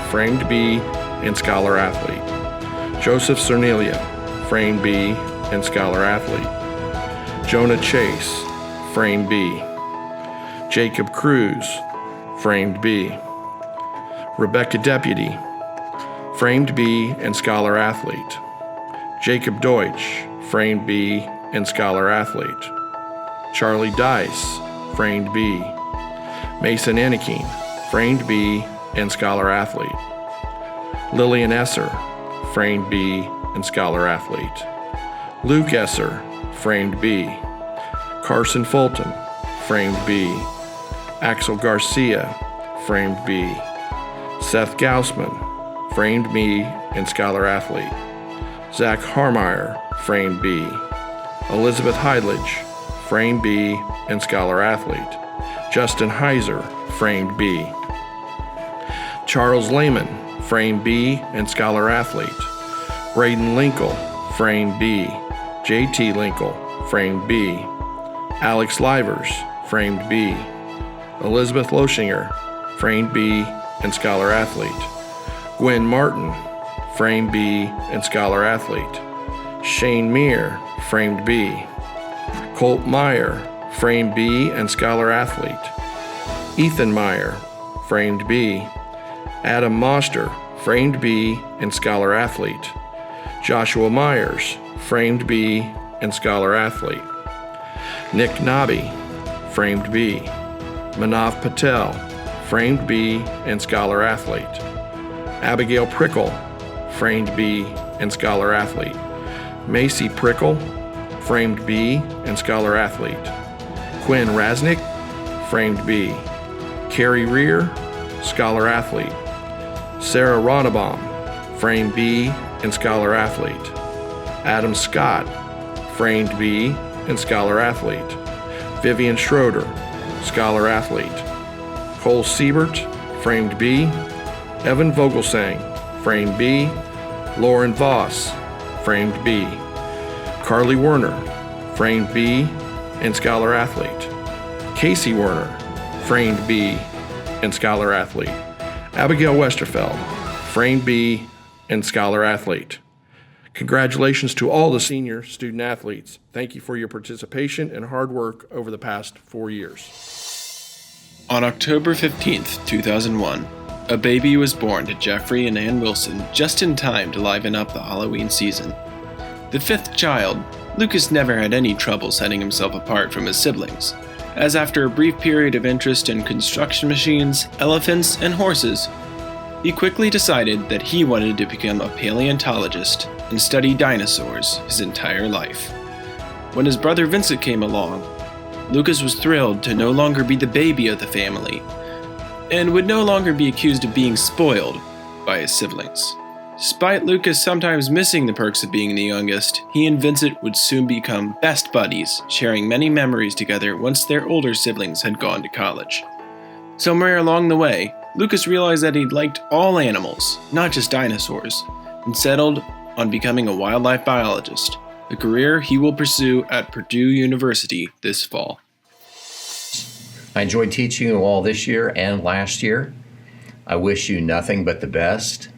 Framed B and Scholar Athlete. Joseph Cerniglia, Framed B and Scholar Athlete. Jonah Chase, Framed B. Jacob Cruz, Framed B. Rebecca Deputy, Framed B and Scholar Athlete. Jacob Deutsch, Framed B and Scholar Athlete. Charlie Dice, Framed B. Mason Enneking, Framed B and Scholar Athlete. Lillian Esser, Framed B and Scholar Athlete. Luke Esser, Framed B. Carson Fulton, Framed B. Axel Garcia, Framed B. Seth Gausman, Framed B and Scholar Athlete. Zach Harmeyer, Framed B. Elizabeth Heidlich, Framed B and Scholar Athlete. Justin Heiser, Framed B. Charles Lehman, Framed B and Scholar Athlete. Braden Linkle, Framed B. J.T. Linkle, Framed B. Alex Livers, Framed B. Elizabeth Loshinger, Framed B and Scholar Athlete. Gwen Martin, Framed B and Scholar Athlete. Shane Meir, Framed B. Colt Meyer, Framed B and Scholar Athlete. Ethan Meyer, Framed B. Adam Moster, Framed B and Scholar Athlete. Joshua Myers, Framed B and Scholar Athlete. Nick Nobby, Framed B. Manav Patel, Framed B and Scholar Athlete. Abigail Prickle, Framed B and Scholar Athlete. Macy Prickle, framed B and Scholar Athlete. Quinn Rasnick, framed B. Carrie Rear, Scholar Athlete. Sarah Ronabaum, framed B and Scholar Athlete. Adam Scott, framed B and Scholar Athlete. Vivian Schroeder, Scholar Athlete. Cole Siebert, framed B. Evan Vogelsang, framed B. Lauren Voss, framed B. Carly Werner, framed B and Scholar Athlete. Casey Werner, framed B and Scholar Athlete. Abigail Westerfeld, framed B and Scholar Athlete. Congratulations to all the senior student athletes. Thank you for your participation and hard work over the past 4 years. On October 15th, 2001, a baby was born to Jeffrey and Ann Wilson just in time to liven up the Halloween season. The fifth child, Lucas never had any trouble setting himself apart from his siblings, as after a brief period of interest in construction machines, elephants, and horses, he quickly decided that he wanted to become a paleontologist and study dinosaurs his entire life. When his brother Vincent came along, Lucas was thrilled to no longer be the baby of the family and would no longer be accused of being spoiled by his siblings. Despite Lucas sometimes missing the perks of being the youngest, he and Vincent would soon become best buddies, sharing many memories together once their older siblings had gone to college. Somewhere along the way, Lucas realized that he liked all animals, not just dinosaurs, and settled on becoming a wildlife biologist, a career he will pursue at Purdue University this fall. I enjoyed teaching you all this year and last year. I wish you nothing but the best.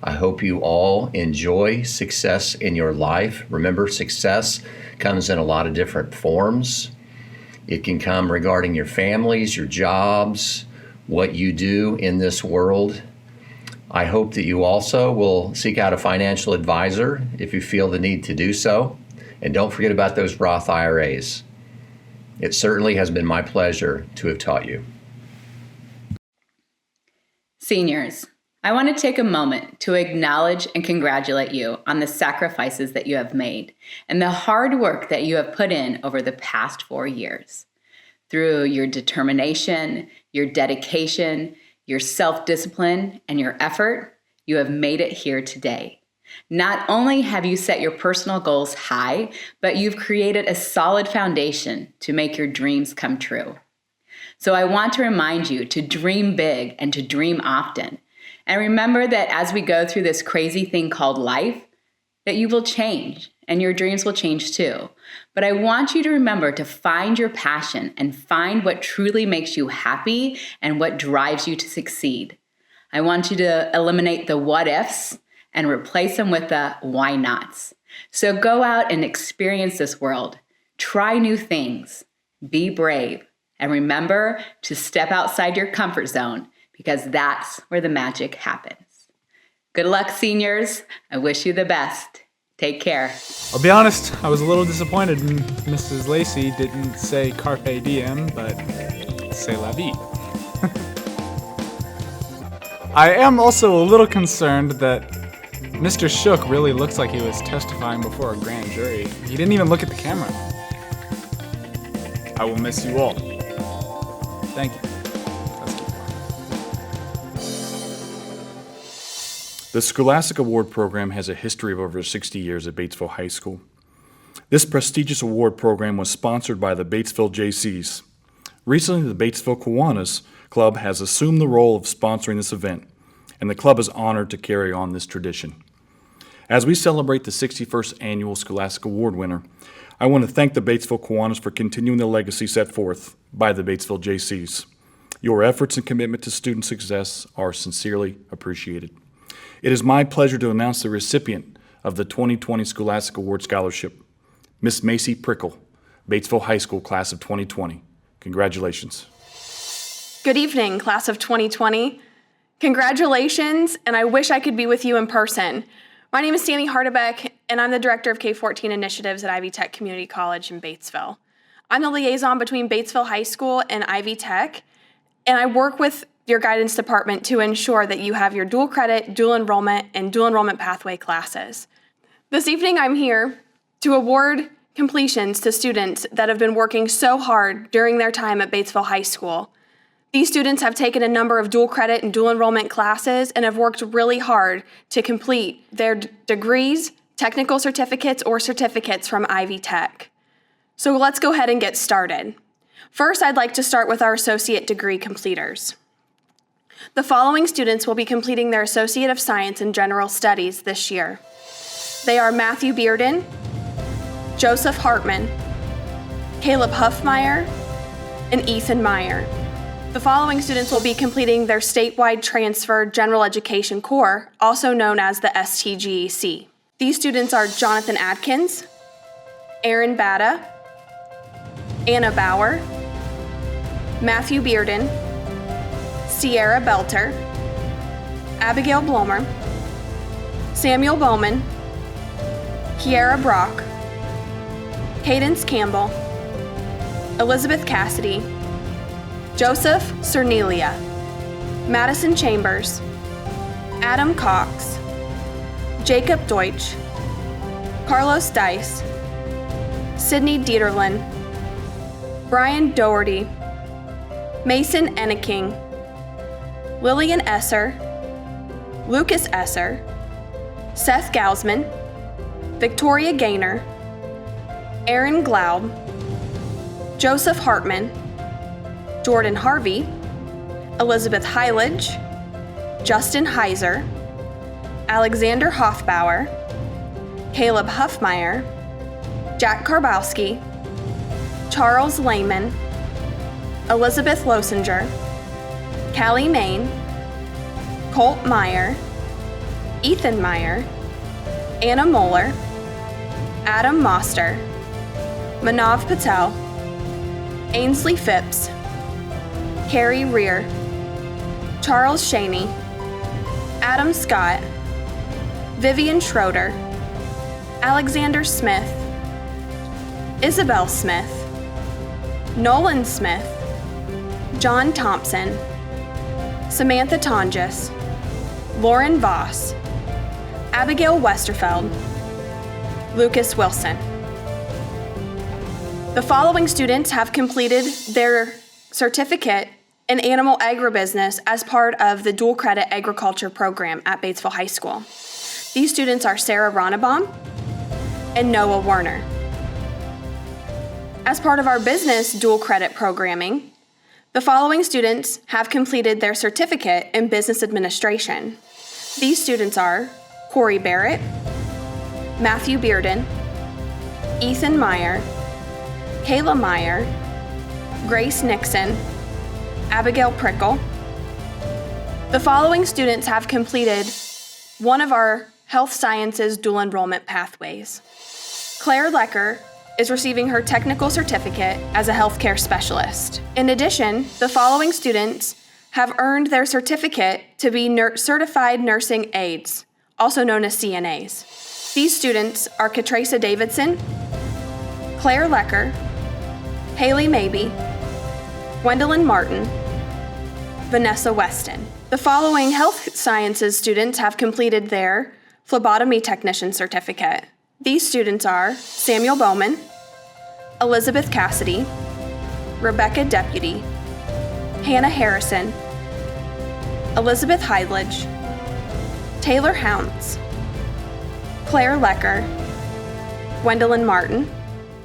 I hope you all enjoy success in your life. Remember, success comes in a lot of different forms. It can come regarding your families, your jobs, what you do in this world. I hope that you also will seek out a financial advisor if you feel the need to do so. And don't forget about those Roth IRAs. It certainly has been my pleasure to have taught you. Seniors, I want to take a moment to acknowledge and congratulate you on the sacrifices that you have made and the hard work that you have put in over the past 4 years. Through your determination, your dedication, your self-discipline, and your effort, you have made it here today. Not only have you set your personal goals high, but you've created a solid foundation to make your dreams come true. So I want to remind you to dream big and to dream often. And remember that as we go through this crazy thing called life, that you will change and your dreams will change too. But I want you to remember to find your passion and find what truly makes you happy and what drives you to succeed. I want you to eliminate the what ifs and replace them with the why nots. So go out and experience this world. Try new things. Be brave. And remember to step outside your comfort zone because that's where the magic happens. Good luck, seniors. I wish you the best. Take care. I'll be honest, I was a little disappointed Mrs. Lacey didn't say carpe diem, but c'est la vie. I am also a little concerned that Mr. Shook really looks like he was testifying before a grand jury. He didn't even look at the camera. I will miss you all. Thank you. The Scholastic Award program has a history of over 60 years at Batesville High School. This prestigious award program was sponsored by the Batesville JCs. Recently, the Batesville Kiwanis Club has assumed the role of sponsoring this event, and the club is honored to carry on this tradition. As we celebrate the 61st annual Scholastic Award winner, I want to thank the Batesville Kiwanis for continuing the legacy set forth by the Batesville JCs. Your efforts and commitment to student success are sincerely appreciated. It is my pleasure to announce the recipient of the 2020 Scholastic Award Scholarship, Miss Macy Prickle, Batesville High School, class of 2020. Congratulations. Good evening, class of 2020. Congratulations, and I wish I could be with you in person. My name is Sammy Hardebeck, and I'm the Director of K-14 Initiatives at Ivy Tech Community College in Batesville. I'm the liaison between Batesville High School and Ivy Tech, and I work with your guidance department to ensure that you have your dual credit, dual enrollment, and dual enrollment pathway classes. This evening I'm here to award completions to students that have been working so hard during their time at Batesville High School. These students have taken a number of dual credit and dual enrollment classes and have worked really hard to complete their degrees, technical certificates, or certificates from Ivy Tech. So let's go ahead and get started. First, I'd like to start with our associate degree completers. The following students will be completing their Associate of Science in General Studies this year. They are Matthew Bearden, Joseph Hartman, Caleb Huffmeyer, and Ethan Meyer. The following students will be completing their statewide transfer general education core, also known as the STGEC. These students are Jonathan Adkins, Erin Batta, Anna Bauer, Matthew Bearden, Cierra Belter, Abigail Bommer, Samuel Bowman, Kierra Brock, Cadence Campbell, Elizabeth Cassidy, Joseph Cerniglia, Madison Chambers, Adam Cox, Jacob Deutsch, Carlos Dice, Sydney Dieterlin, Brian Doherty, Mason Enneking, Lillian Esser, Lucas Esser, Seth Gausman, Victoria Gaynor, Aaron Glaub, Joseph Hartman, Jordan Harvey, Elizabeth Hylage, Justin Heiser, Alexander Hoffbauer, Caleb Huffmeyer, Jack Karbowski, Charles Lehman, Elizabeth Losinger, Callie Main, Colt Meyer, Ethan Meyer, Anna Moeller, Adam Moster, Manav Patel, Ainsley Phipps, Carrie Rear, Charles Shaney, Adam Scott, Vivian Schroeder, Alexander Smith, Isabel Smith, Nolan Smith, John Thompson, Samantha Tonjes, Lauren Voss, Abigail Westerfeld, Lucas Wilson. The following students have completed their certificate in animal agribusiness as part of the dual credit agriculture program at Batesville High School. These students are Sarah Ronnebaum and Noah Werner. As part of our business dual credit programming, the following students have completed their certificate in business administration. These students are Corey Barrett, Matthew Bearden, Ethan Meyer, Kayla Meyer, Grace Nixon, Abigail Prickle. The following students have completed one of our health sciences dual enrollment pathways. Claire Lecker is receiving her technical certificate as a healthcare specialist. In addition, the following students have earned their certificate to be certified nursing aides, also known as CNAs. These students are Katresa Davidson, Claire Lecker, Haley Mabey, Gwendolyn Martin, Vanessa Weston. The following health sciences students have completed their phlebotomy technician certificate. These students are Samuel Bowman, Elizabeth Cassidy, Rebecca Deputy, Hannah Harrison, Elizabeth Hydledge, Taylor Hounds, Claire Lecker, Gwendolyn Martin.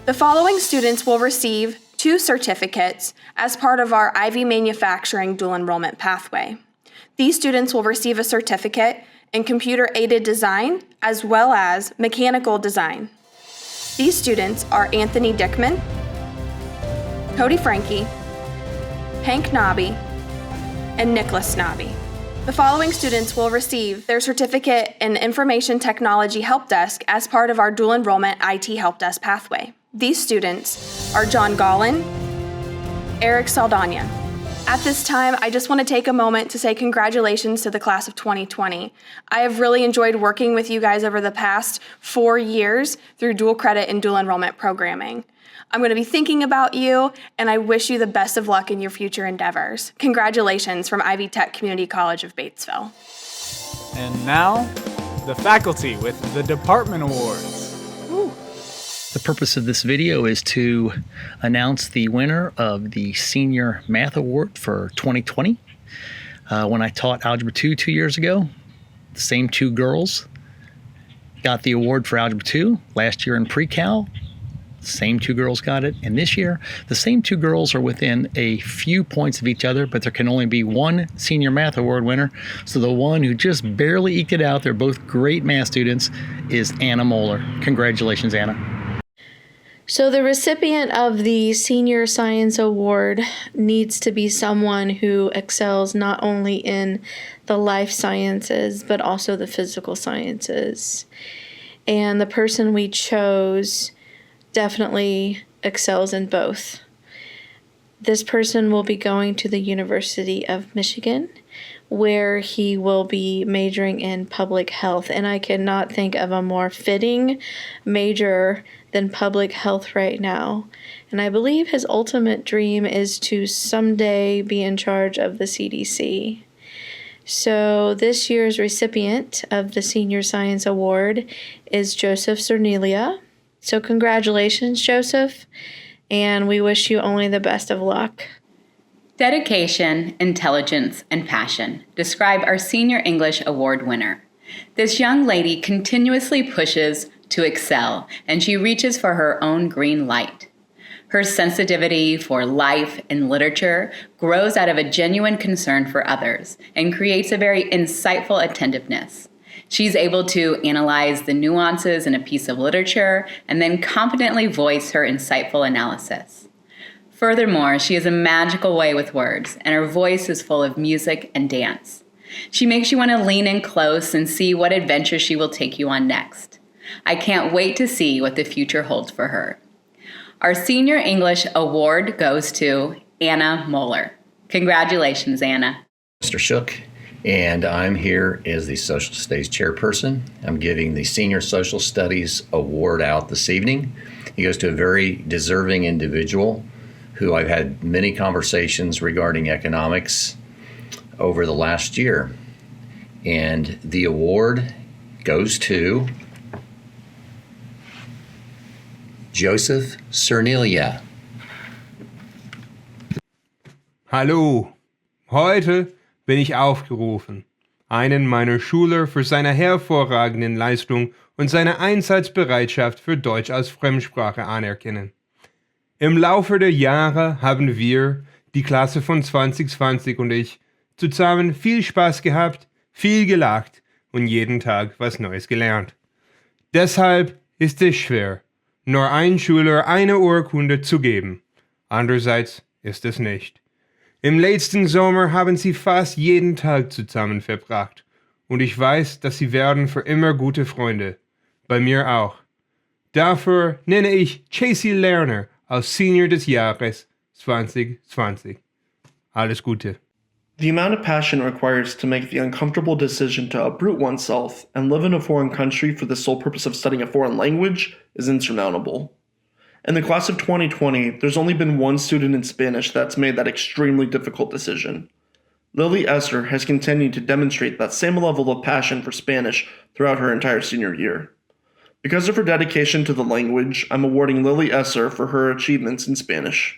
The following students will receive 2 certificates as part of our Ivy Manufacturing dual enrollment pathway. These students will receive a certificate in computer-aided design as well as mechanical design. These students are Anthony Dickman, Cody Frankie, Hank Nobby, and Nicholas Nobby. The following students will receive their certificate in Information Technology Help Desk as part of our dual enrollment IT Help Desk pathway. These students are John Gollin, Eric Saldana. At this time, I just want to take a moment to say congratulations to the class of 2020. I have really enjoyed working with you guys over the past 4 years through dual credit and dual enrollment programming. I'm going to be thinking about you, and I wish you the best of luck in your future endeavors. Congratulations from Ivy Tech Community College of Batesville. And now, the faculty with the Department Awards. The purpose of this video is to announce the winner of the Senior Math Award for 2020. When I taught Algebra 2 2 years ago, the same two girls got the award for Algebra 2. Last year in Pre-Cal, the same two girls got it. And this year, the same two girls are within a few points of each other, but there can only be one Senior Math Award winner. So the one who just barely eked it out, they're both great math students, is Anna Moeller. Congratulations, Anna. So the recipient of the Senior Science Award needs to be someone who excels not only in the life sciences, but also the physical sciences. And the person we chose definitely excels in both. This person will be going to the University of Michigan, where he will be majoring in public health. And I cannot think of a more fitting major than public health right now. And I believe his ultimate dream is to someday be in charge of the CDC. So this year's recipient of the Senior Science Award is Joseph Cerniglia. So congratulations, Joseph, and we wish you only the best of luck. Dedication, intelligence, and passion describe our Senior English Award winner. This young lady continuously pushes to excel, and she reaches for her own green light. Her sensitivity for life and literature grows out of a genuine concern for others and creates a very insightful attentiveness. She's able to analyze the nuances in a piece of literature and then confidently voice her insightful analysis. Furthermore, she has a magical way with words, and her voice is full of music and dance. She makes you want to lean in close and see what adventure she will take you on next. I can't wait to see what the future holds for her. Our Senior English Award goes to Anna Moeller. Congratulations, Anna. Mr. Shook, and I'm here as the Social Studies Chairperson. I'm giving the Senior Social Studies Award out this evening. It goes to a very deserving individual who I've had many conversations regarding economics over the last year. And the award goes to Joseph Cerniglia. Hallo, heute bin ich aufgerufen, einen meiner Schüler für seine hervorragenden Leistung und seine Einsatzbereitschaft für Deutsch als Fremdsprache anerkennen. Im Laufe der Jahre haben wir, die Klasse von 2020 und ich, zusammen viel Spaß gehabt, viel gelacht und jeden Tag was Neues gelernt. Deshalb ist es schwer, nur ein Schüler eine Urkunde zu geben. Andererseits ist es nicht. Im letzten Sommer haben sie fast jeden Tag zusammen verbracht und ich weiß, dass sie werden für immer gute Freunde. Bei mir auch. Dafür nenne ich JC Lerner als Senior des Jahres 2020. Alles Gute. The amount of passion required to make the uncomfortable decision to uproot oneself and live in a foreign country for the sole purpose of studying a foreign language is insurmountable. In the class of 2020, there's only been one student in Spanish that's made that extremely difficult decision. Lily Esser has continued to demonstrate that same level of passion for Spanish throughout her entire senior year. Because of her dedication to the language, I'm awarding Lily Esser for her achievements in Spanish.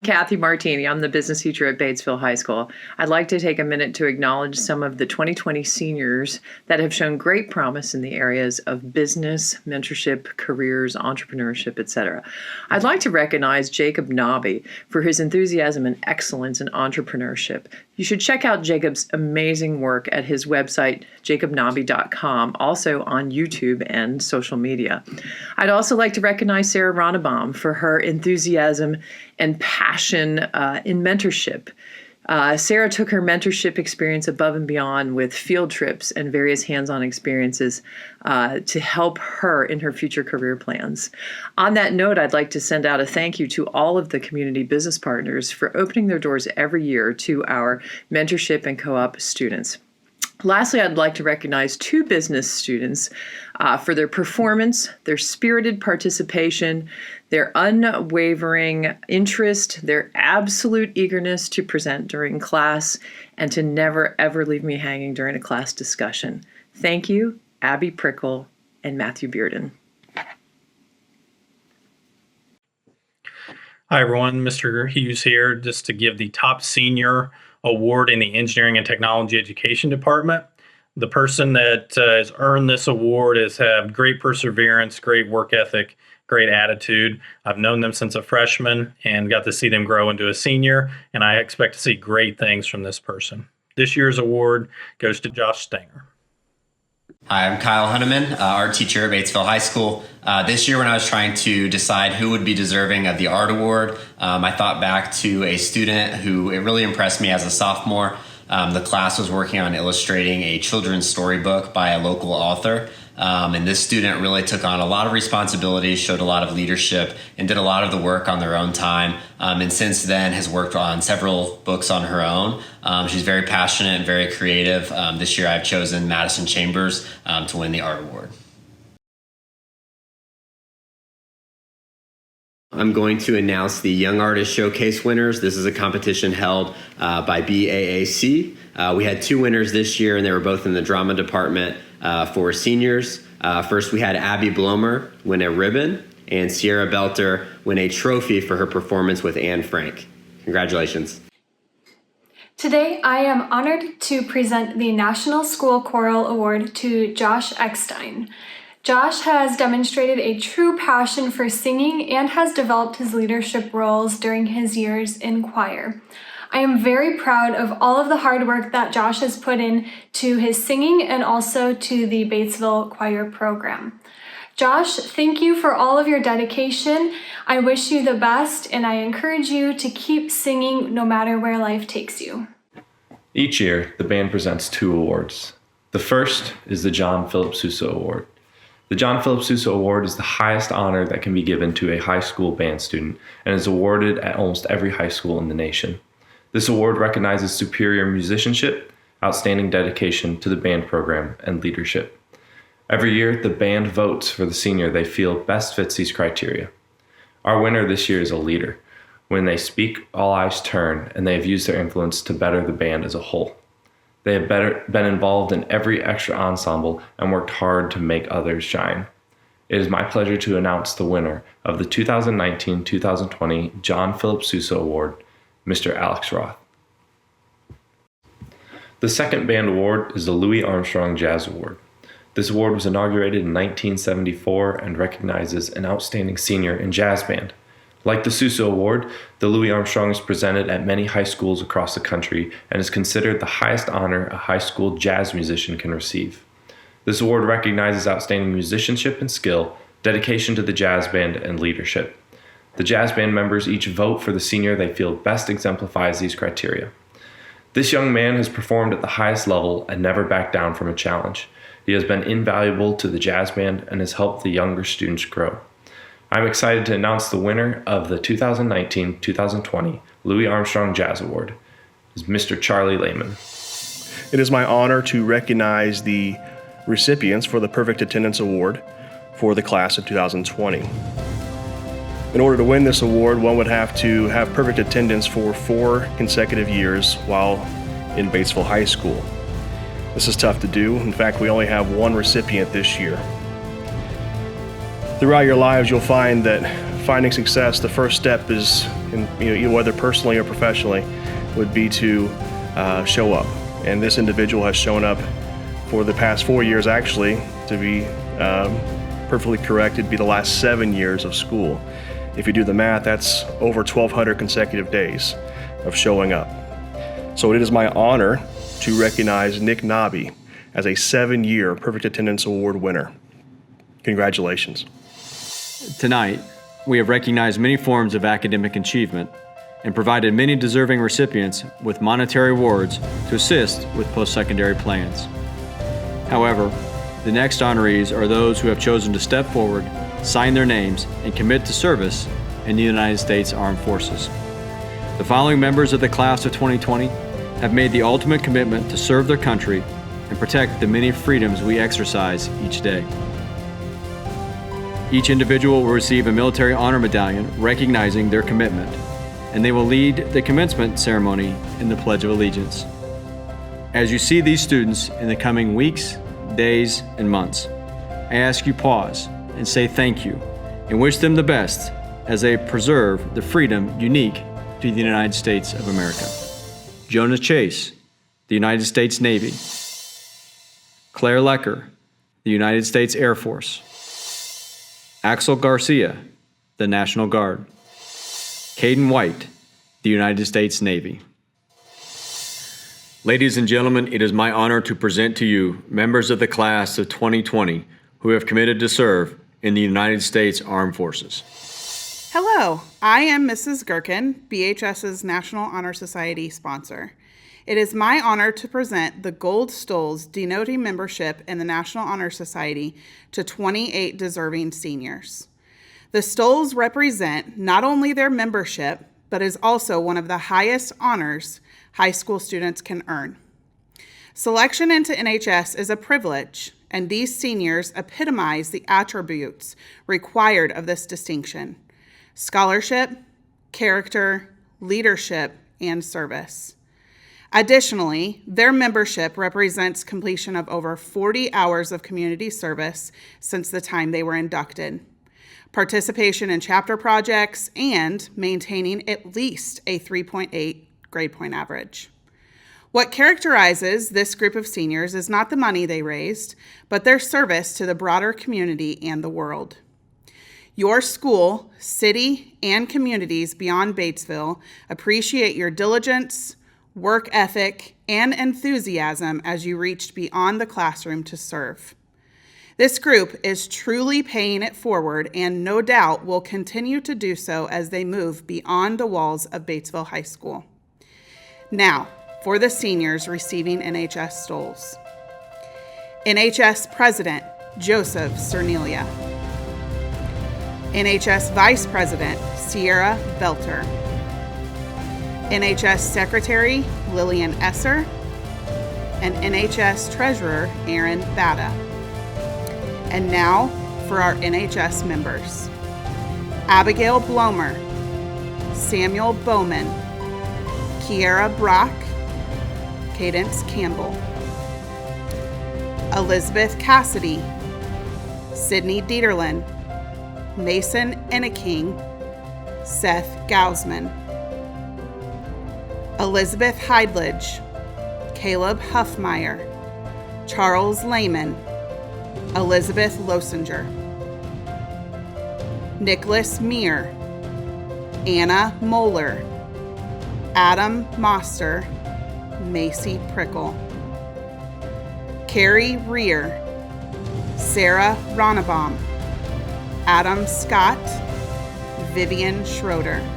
Kathy Martini. I'm the business teacher at Batesville High School. I'd like to take a minute to acknowledge some of the 2020 seniors that have shown great promise in the areas of business, mentorship, careers, entrepreneurship, etc. I'd like to recognize Jacob Nobby for his enthusiasm and excellence in entrepreneurship. You should check out Jacob's amazing work at his website, jacobnabi.com, also on YouTube and social media. I'd also like to recognize Sarah Ronnebaum for her enthusiasm and passion in mentorship. Sarah took her mentorship experience above and beyond with field trips and various hands-on experiences to help her in her future career plans. On that note, I'd like to send out a thank you to all of the community business partners for opening their doors every year to our mentorship and co-op students. Lastly, I'd like to recognize 2 business students for their performance, their spirited participation, their unwavering interest, their absolute eagerness to present during class, and to never, ever leave me hanging during a class discussion. Thank you, Abby Prickle and Matthew Bearden. Hi, everyone. Mr. Hughes here, just to give the top senior award in the Engineering and Technology Education Department. The person that has earned this award has had great perseverance, great work ethic, great attitude. I've known them since a freshman and got to see them grow into a senior, and I expect to see great things from this person. This year's award goes to Josh Stanger. Hi, I'm Kyle Hunneman, art teacher at Batesville High School. This year when I was trying to decide who would be deserving of the art award, I thought back to a student who it really impressed me as a sophomore. The class was working on illustrating a children's storybook by a local author. And this student really took on a lot of responsibilities, showed a lot of leadership, and did a lot of the work on their own time. And since then has worked on several books on her own. She's very passionate and very creative. This year I've chosen Madison Chambers to win the art award. I'm going to announce the Young Artist Showcase winners. This is a competition held by BAAC. We had 2 winners this year, and they were both in the drama department for seniors. First, we had Abby Bommer win a ribbon, and Cierra Belter win a trophy for her performance with Anne Frank. Congratulations. Today, I am honored to present the National School Choral Award to Josh Eckstein. Josh has demonstrated a true passion for singing and has developed his leadership roles during his years in choir. I am very proud of all of the hard work that Josh has put in to his singing and also to the Batesville Choir program. Josh, thank you for all of your dedication. I wish you the best, and I encourage you to keep singing no matter where life takes you. Each year, the band presents 2 awards. The first is the John Philip Sousa Award. The John Philip Sousa Award is the highest honor that can be given to a high school band student and is awarded at almost every high school in the nation. This award recognizes superior musicianship, outstanding dedication to the band program, and leadership. Every year, the band votes for the senior they feel best fits these criteria. Our winner this year is a leader. When they speak, all eyes turn, and they have used their influence to better the band as a whole. They have been involved in every extra ensemble and worked hard to make others shine. It is my pleasure to announce the winner of the 2019-2020 John Philip Sousa Award, Mr. Alex Roth. The second band award is the Louis Armstrong Jazz Award. This award was inaugurated in 1974 and recognizes an outstanding senior in jazz band. Like the Sousa Award, the Louis Armstrong is presented at many high schools across the country and is considered the highest honor a high school jazz musician can receive. This award recognizes outstanding musicianship and skill, dedication to the jazz band, and leadership. The jazz band members each vote for the senior they feel best exemplifies these criteria. This young man has performed at the highest level and never backed down from a challenge. He has been invaluable to the jazz band and has helped the younger students grow. I'm excited to announce the winner of the 2019-2020 Louis Armstrong Jazz Award is Mr. Charlie Lehman. It is my honor to recognize the recipients for the Perfect Attendance Award for the class of 2020. In order to win this award, one would have to have perfect attendance for 4 consecutive years while in Batesville High School. This is tough to do. In fact, we only have 1 recipient this year. Throughout your lives, you'll find that finding success, the first step is, whether personally or professionally, would be to show up. And this individual has shown up for the past 4 years, actually, to be perfectly correct, it'd be the last 7 years of school. If you do the math, that's over 1,200 consecutive days of showing up. So it is my honor to recognize Nick Nobby as a 7-year Perfect Attendance Award winner. Congratulations. Tonight, we have recognized many forms of academic achievement and provided many deserving recipients with monetary awards to assist with post-secondary plans. However, the next honorees are those who have chosen to step forward, sign their names, and commit to service in the United States Armed Forces. The following members of the class of 2020 have made the ultimate commitment to serve their country and protect the many freedoms we exercise each day. Each individual will receive a military honor medallion recognizing their commitment, and they will lead the commencement ceremony in the Pledge of Allegiance. As you see these students in the coming weeks, days, and months, I ask you pause and say thank you and wish them the best as they preserve the freedom unique to the United States of America. Jonas Chase, the United States Navy. Claire Lecker, the United States Air Force. Axel Garcia, the National Guard. Caden White, the United States Navy. Ladies and gentlemen, it is my honor to present to you members of the class of 2020 who have committed to serve in the United States Armed Forces. Hello, I am Mrs. Gherkin, BHS's National Honor Society sponsor. It is my honor to present the Gold Stoles denoting membership in the National Honor Society to 28 deserving seniors. The Stoles represent not only their membership, but is also one of the highest honors high school students can earn. Selection into NHS is a privilege, and these seniors epitomize the attributes required of this distinction: scholarship, character, leadership, and service. Additionally, their membership represents completion of over 40 hours of community service since the time they were inducted, participation in chapter projects, and maintaining at least a 3.8 grade point average. What characterizes this group of seniors is not the money they raised, but their service to the broader community and the world. Your school, city, and communities beyond Batesville appreciate your diligence, work ethic, and enthusiasm as you reached beyond the classroom to serve. This group is truly paying it forward and no doubt will continue to do so as they move beyond the walls of Batesville High School. Now, for the seniors receiving NHS stoles. NHS President Joseph Cerniglia. NHS Vice President Cierra Belter. NHS Secretary Lillian Esser, and NHS Treasurer Erin Batta. And now for our NHS members: Abigail Bommer, Samuel Bowman, Kierra Brock, Cadence Campbell, Elizabeth Cassidy, Sydney Dieterlin, Mason Enneking, Seth Gausman, Elizabeth Heidledge, Caleb Huffmeyer, Charles Lehman, Elizabeth Losinger, Nicholas Meir, Anna Moeller, Adam Moster, Macy Prickle, Carrie Rear, Sarah Ronnebaum, Adam Scott, Vivian Schroeder,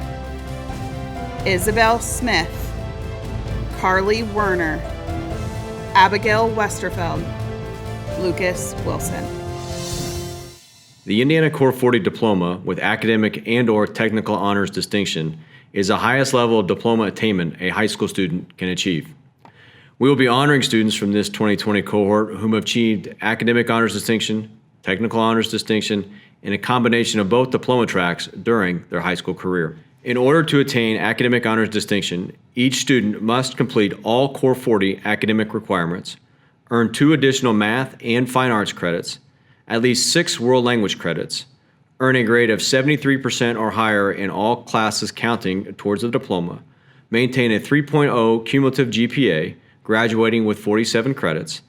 Isabel Smith, Carly Werner, Abigail Westerfeld, Lucas Wilson. The Indiana Core 40 Diploma with academic and/or technical honors distinction is the highest level of diploma attainment a high school student can achieve. We will be honoring students from this 2020 cohort whom have achieved academic honors distinction, technical honors distinction, and a combination of both diploma tracks during their high school career. In order to attain academic honors distinction, each student must complete all Core 40 academic requirements, earn 2 additional math and fine arts credits, at least 6 world language credits, earn a grade of 73% or higher in all classes counting towards the diploma, maintain a 3.0 cumulative GPA, graduating with 47 credits,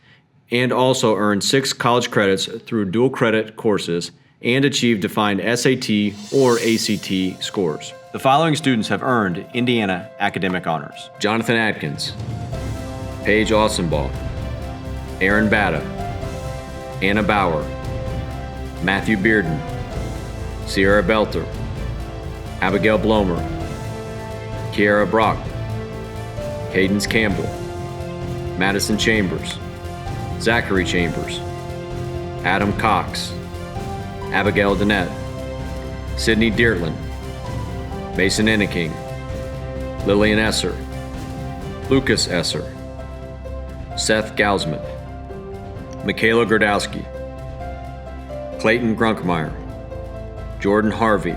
and also earn 6 college credits through dual credit courses and achieve defined SAT or ACT scores. The following students have earned Indiana Academic Honors: Jonathan Atkins, Paige Austinball, Erin Batta, Anna Bauer, Matthew Bearden, Cierra Belter, Abigail Blomer, Kierra Brock, Cadence Campbell, Madison Chambers, Zachary Chambers, Adam Cox, Abigail Dennett, Sydney Deertland, Mason Enneking, Lillian Esser, Lucas Esser, Seth Gausman, Michaela Grodowski, Clayton Grunkmeyer, Jordan Harvey,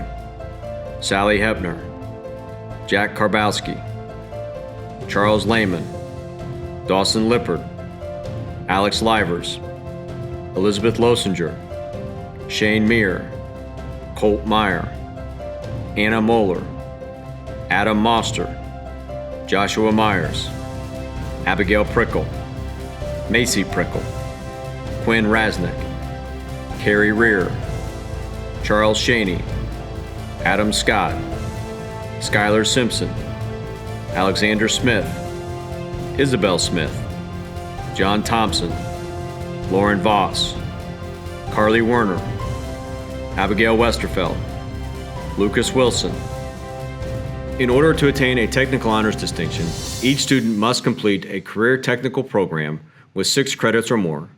Sally Hepner, Jack Karbowski, Charles Lehman, Dawson Lippard, Alex Livers, Elizabeth Losinger, Shane Meir, Colt Meyer, Anna Moeller, Adam Moster, Joshua Myers, Abigail Prickle, Macy Prickle, Quinn Rasnick, Carrie Rear, Charles Shaney, Adam Scott, Skylar Simpson, Alexander Smith, Isabel Smith, John Thompson, Lauren Voss, Carly Werner, Abigail Westerfeld, Lucas Wilson. In order to attain a technical honors distinction, each student must complete a career technical program with 6 credits or more,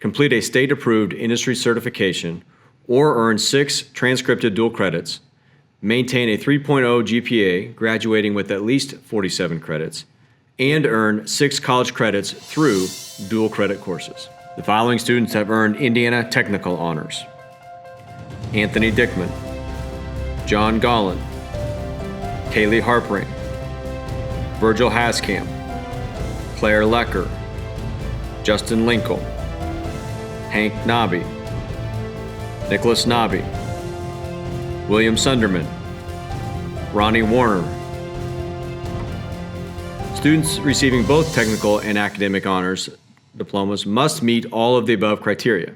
complete a state-approved industry certification, or earn 6 transcripted dual credits, maintain a 3.0 GPA, graduating with at least 47 credits, and earn 6 college credits through dual credit courses. The following students have earned Indiana Technical Honors: Anthony Dickman, John Gollan, Kaylee Harpring, Virgil Haskamp, Claire Lecker, Justin Linkle, Hank Nobby, Nicholas Nobby, William Sunderman, Ronnie Warner. Students receiving both technical and academic honors diplomas must meet all of the above criteria.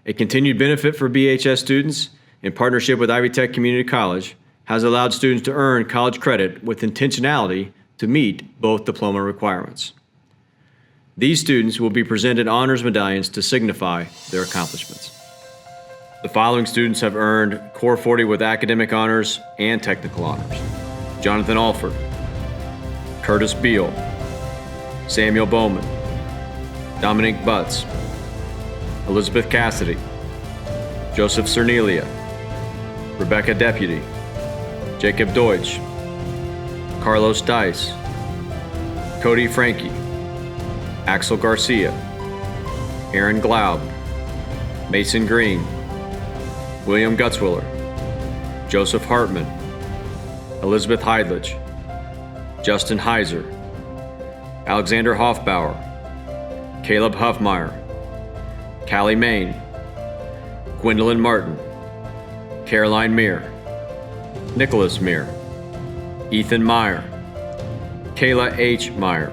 A continued benefit for BHS students, in partnership with Ivy Tech Community College, has allowed students to earn college credit with intentionality to meet both diploma requirements. These students will be presented honors medallions to signify their accomplishments. The following students have earned Core 40 with academic honors and technical honors: Jonathan Alford, Curtis Beal, Samuel Bowman, Dominique Butts, Elizabeth Cassidy, Joseph Cerniglia, Rebecca Deputy, Jacob Deutsch, Carlos Dice, Cody Frankie, Axel Garcia, Aaron Glaub, Mason Green, William Gutzwiller, Joseph Hartman, Elizabeth Heidlich, Justin Heiser, Alexander Hoffbauer, Caleb Huffmeyer, Callie Main, Gwendolyn Martin, Caroline Meir, Nicholas Meir, Ethan Meyer, Kayla H. Meyer,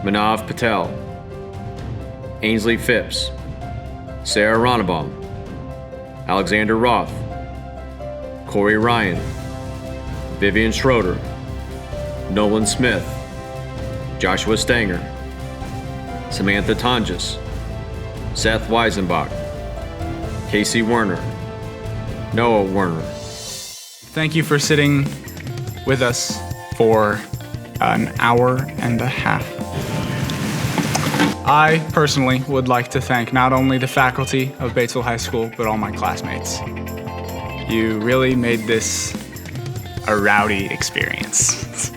Manav Patel, Ainsley Phipps, Sarah Ronnebaum, Alexander Roth, Corey Ryan, Vivian Schroeder, Nolan Smith, Joshua Stanger, Samantha Tonjes, Seth Weisenbach, Casey Werner, Noah Werner. Thank you for sitting with us for an hour and a half. I personally would like to thank not only the faculty of Batesville High School, but all my classmates. You really made this a rowdy experience.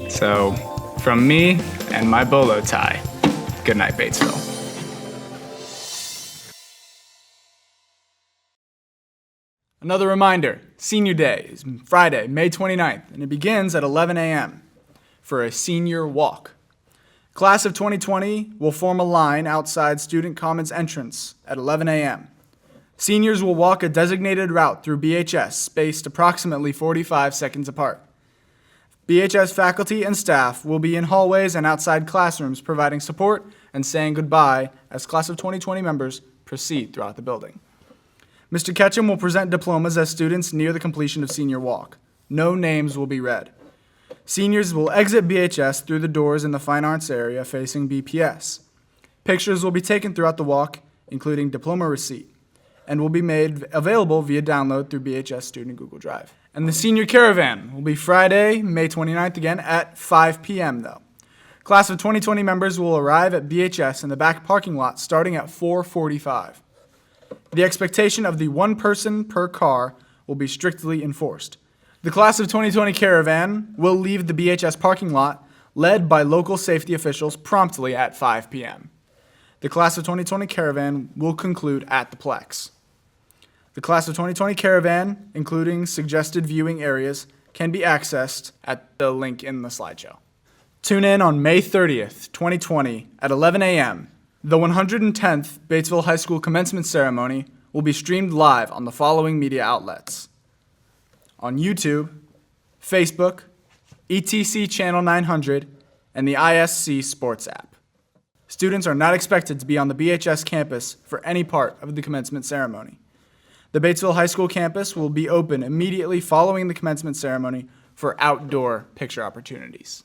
So, from me and my bolo tie, good night, Batesville. Another reminder, Senior Day is Friday, May 29th, and it begins at 11 a.m. for a senior walk. Class of 2020 will form a line outside Student Commons entrance at 11 a.m. Seniors will walk a designated route through BHS, spaced approximately 45 seconds apart. BHS faculty and staff will be in hallways and outside classrooms providing support and saying goodbye as Class of 2020 members proceed throughout the building. Mr. Ketchum will present diplomas as students near the completion of senior walk. No names will be read. Seniors will exit BHS through the doors in the fine arts area facing BPS. Pictures will be taken throughout the walk, including diploma receipt, and will be made available via download through BHS Student Google Drive. And the senior caravan will be Friday, May 29th again at 5 p.m. though. Class of 2020 members will arrive at BHS in the back parking lot starting at 4:45. The expectation of the one person per car will be strictly enforced. The Class of 2020 caravan will leave the BHS parking lot led by local safety officials promptly at 5 p.m. The Class of 2020 caravan will conclude at the Plex. The Class of 2020 caravan, including suggested viewing areas, can be accessed at the link in the slideshow. Tune in on May 30th, 2020 at 11 a.m. The 110th Batesville High School commencement ceremony will be streamed live on the following media outlets: on YouTube, Facebook, ETC Channel 900, and the ISC Sports app. Students are not expected to be on the BHS campus for any part of the commencement ceremony. The Batesville High School campus will be open immediately following the commencement ceremony for outdoor picture opportunities.